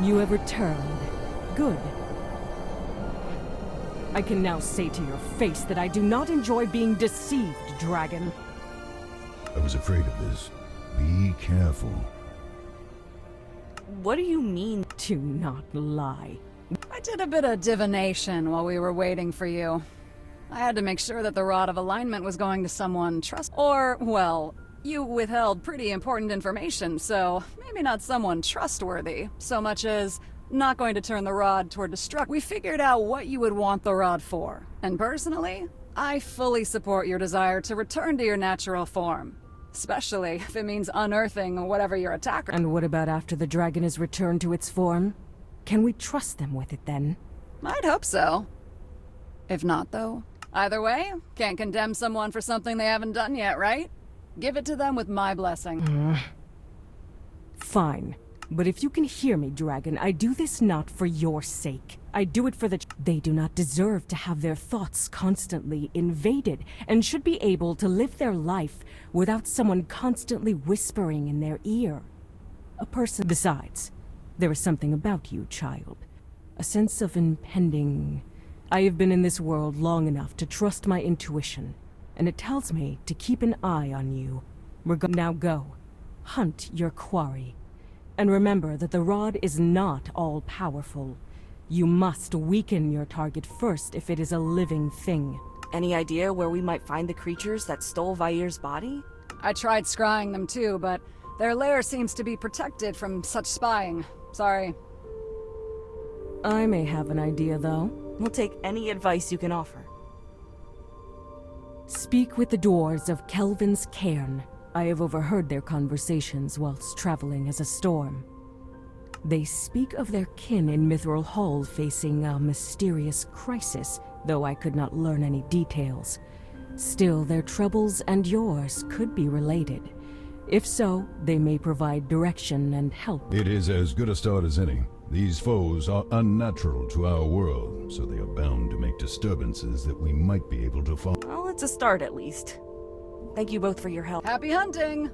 You have returned. Good. I can now say to your face that I do not enjoy being deceived, dragon. I was afraid of this. Be careful. What do you mean? Do not lie. I did a bit of divination while we were waiting for you. I had to make sure that the Rod of Alignment was going to someone or, well, you withheld pretty important information, so maybe not someone trustworthy, so much as not going to turn the Rod toward destruction. We figured out what you would want the Rod for, and personally, I fully support your desire to return to your natural form. Especially if it means unearthing whatever your attacker— And what about after the dragon is returned to its form? Can we trust them with it then? I'd hope so. If not, though. Either way, can't condemn someone for something they haven't done yet, right? Give it to them with my blessing. Fine. But if you can hear me, dragon, I do this not for your sake. I do it for the— They do not deserve to have their thoughts constantly invaded, and should be able to live their life without someone constantly whispering in their ear. A person— Besides, there is something about you, child. A sense of impending— I have been in this world long enough to trust my intuition, and it tells me to keep an eye on you. Now go. Hunt your quarry. And remember that the Rod is not all-powerful. You must weaken your target first if it is a living thing. Any idea where we might find the creatures that stole Vair's body? I tried scrying them too, but their lair seems to be protected from such spying. Sorry. I may have an idea, though. We'll take any advice you can offer. Speak with the dwarves of Kelvin's Cairn. I have overheard their conversations whilst traveling as a storm. They speak of their kin in Mithril Hall facing a mysterious crisis, though I could not learn any details. Still, their troubles and yours could be related. If so, they may provide direction and help. It is as good a start as any. These foes are unnatural to our world, so they are bound to make disturbances that we might be able to follow. Well, it's a start at least. Thank you both for your help. Happy hunting!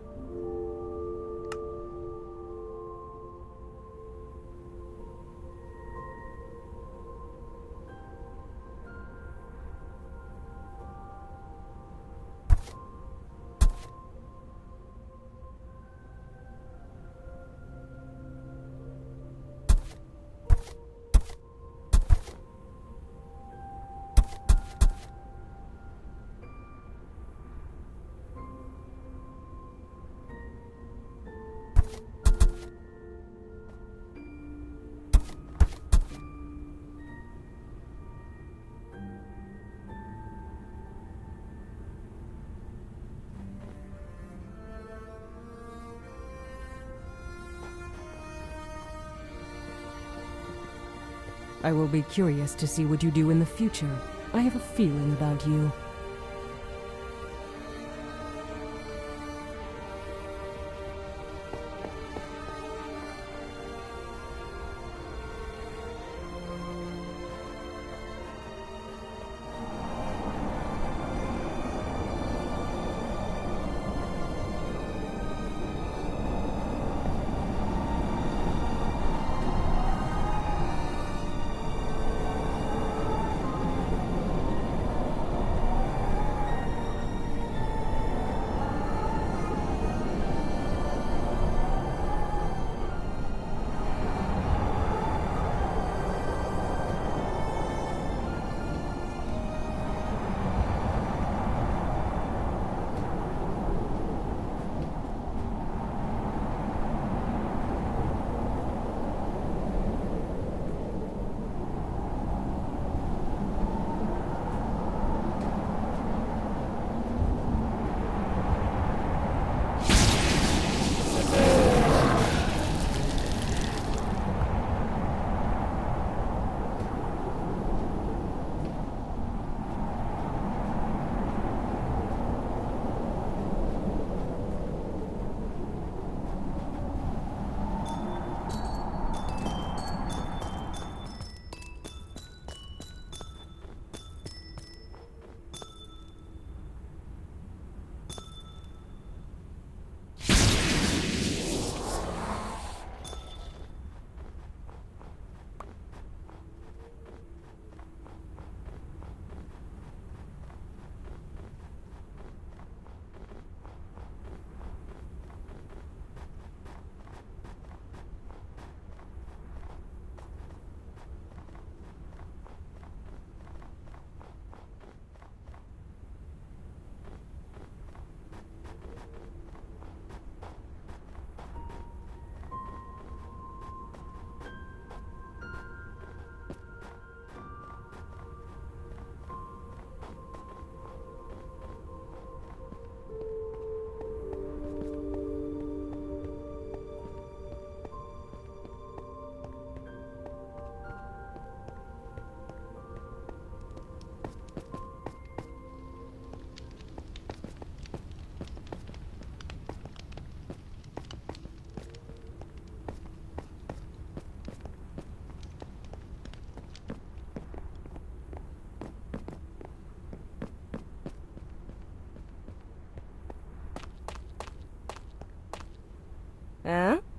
I will be curious to see what you do in the future. I have a feeling about you.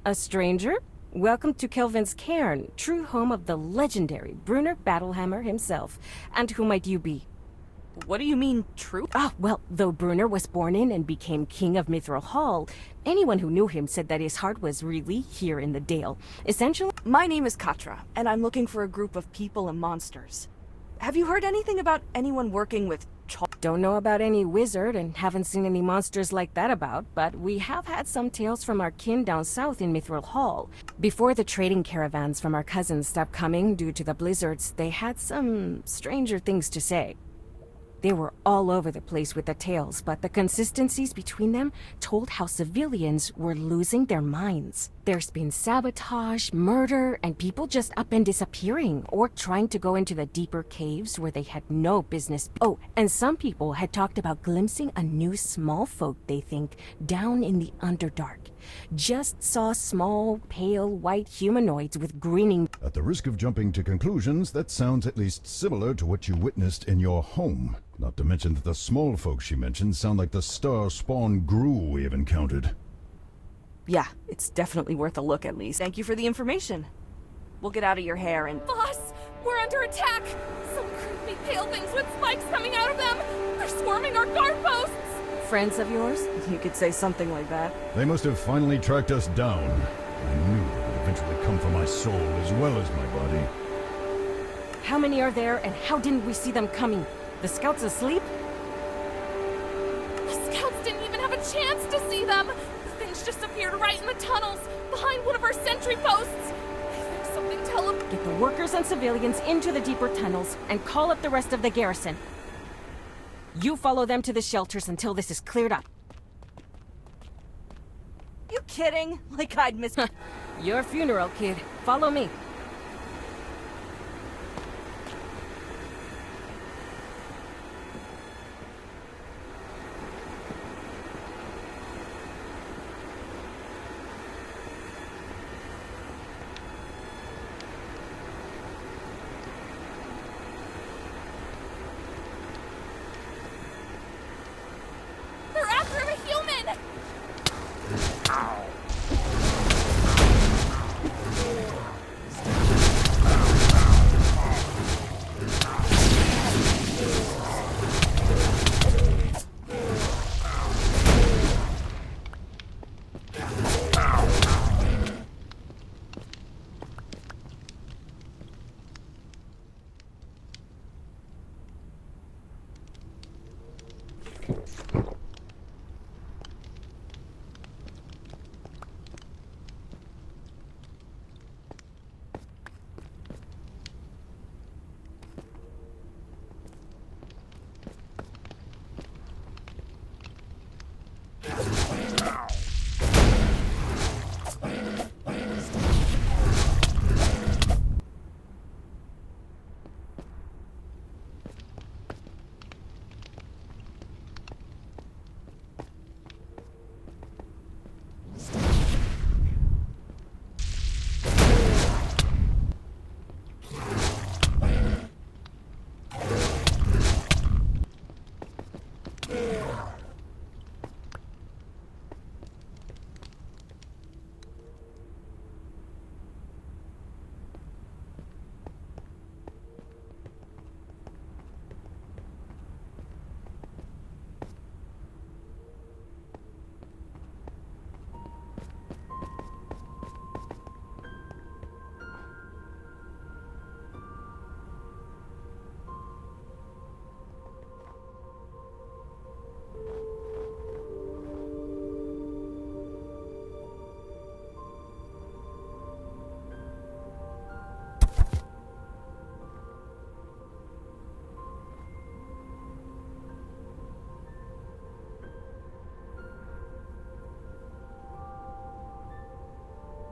A stranger? Welcome to Kelvin's cairn, true home of the legendary Brunner Battlehammer himself. And who might you be? What do you mean, true? Ah, well, though Brunner was born in and became king of Mithril Hall, anyone who knew him said that his heart was really here in the Dale. Essentially... My name is Katra, and I'm looking for a group of people and monsters. Have you heard anything about anyone working with Don't know about any wizard and haven't seen any monsters like that about, but we have had some tales from our kin down south in Mithril Hall. Before the trading caravans from our cousins stopped coming due to the blizzards, they had some stranger things to say. They were all over the place with the tales, but the consistencies between them told how civilians were losing their minds. There's been sabotage, murder, and people just up and disappearing, or trying to go into the deeper caves where they had no business. Oh, and some people had talked about glimpsing a new small folk, they think, down in the Underdark. Just saw small, pale, white humanoids with grinning... At the risk of jumping to conclusions, that sounds at least similar to what you witnessed in your home. Not to mention that the small folks she mentioned sound like the star spawn Gru we have encountered. Yeah, it's definitely worth a look at least. Thank you for the information. We'll get out of your hair and... Boss! We're under attack! Some creepy pale things with spikes coming out of them! They're swarming our guard posts! Friends of yours? You could say something like that. They must have finally tracked us down. I knew they would eventually come for my soul as well as my body. How many are there, and how didn't we see them coming? The scouts asleep? The scouts didn't even have a chance to see them! The things just appeared right in the tunnels, behind one of our sentry posts! I think something Get the workers and civilians into the deeper tunnels, and call up the rest of the garrison. You follow them to the shelters until this is cleared up. You kidding? Like I'd miss... Your funeral, kid. Follow me.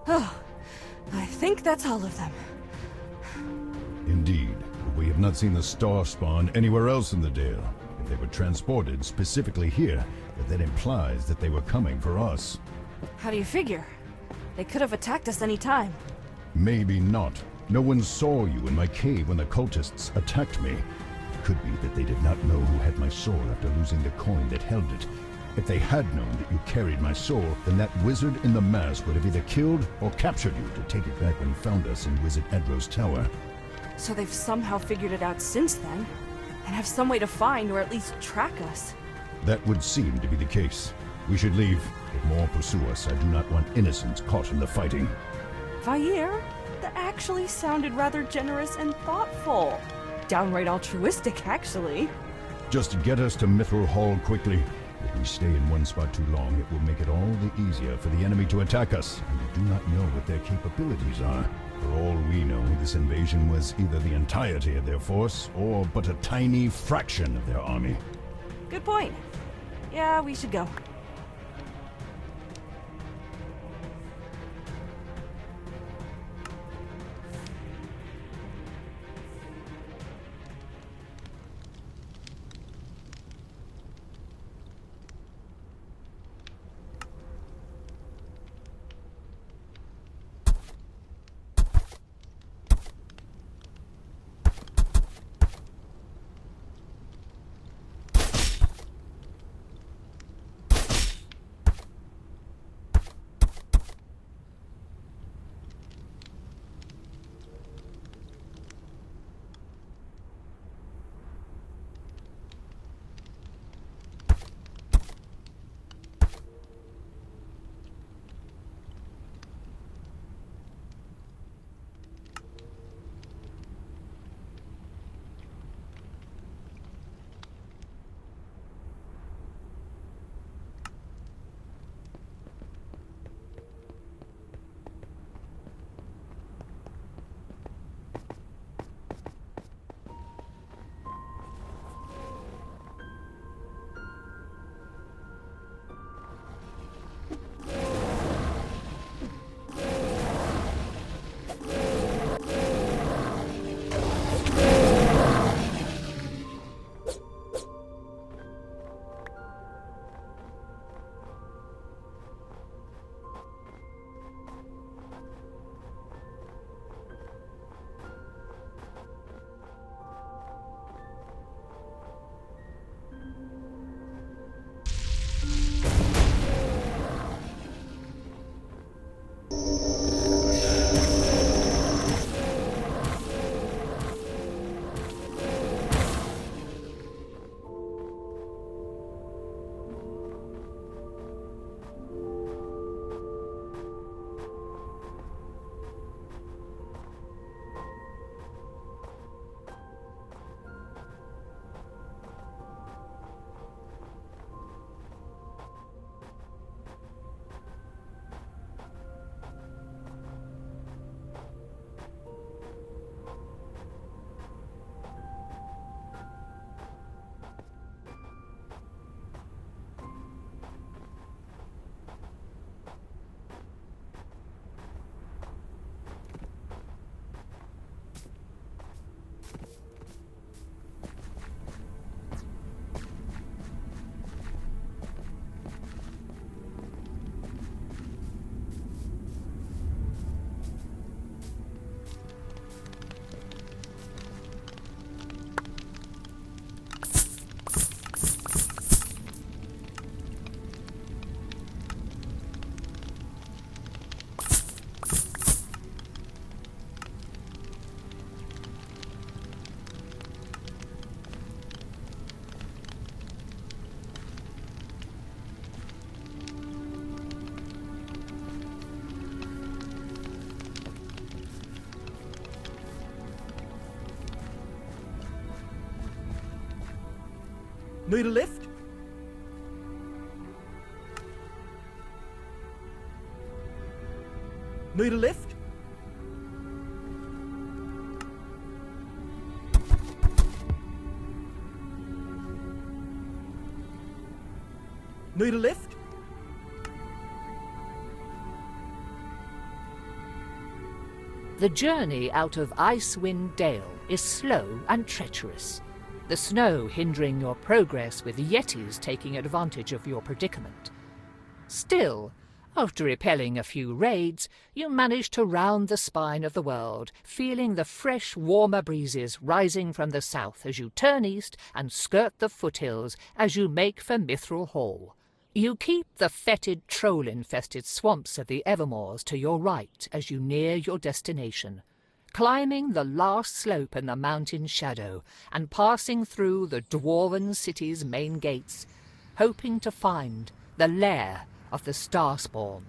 Oh, I think that's all of them. Indeed, but we have not seen the star spawn anywhere else in the Dale. If they were transported specifically here, that implies that they were coming for us. How do you figure? They could have attacked us any time. Maybe not. No one saw you in my cave when the cultists attacked me. It could be that they did not know who had my soul after losing the coin that held it. If they had known that you carried my soul, then that wizard in the mask would have either killed or captured you to take it back when he found us in Wizard Edro's tower. So they've somehow figured it out since then, and have some way to find or at least track us. That would seem to be the case. We should leave. If more pursue us, I do not want innocents caught in the fighting. Vair, that actually sounded rather generous and thoughtful. Downright altruistic, actually. Just get us to Mithril Hall quickly. If we stay in one spot too long, it will make it all the easier for the enemy to attack us, and we do not know what their capabilities are. For all we know, this invasion was either the entirety of their force, or but a tiny fraction of their army. Good point. Yeah, we should go. Need a lift? Need a lift? Need a lift? The journey out of Icewind Dale is slow and treacherous, the snow hindering your progress with yetis taking advantage of your predicament. Still, after repelling a few raids, you manage to round the spine of the world, feeling the fresh, warmer breezes rising from the south as you turn east and skirt the foothills as you make for Mithril Hall. You keep the fetid troll-infested swamps of the Evermoors to your right as you near your destination, climbing the last slope in the mountain shadow and passing through the Dwarven city's main gates, hoping to find the lair of the Starspawn.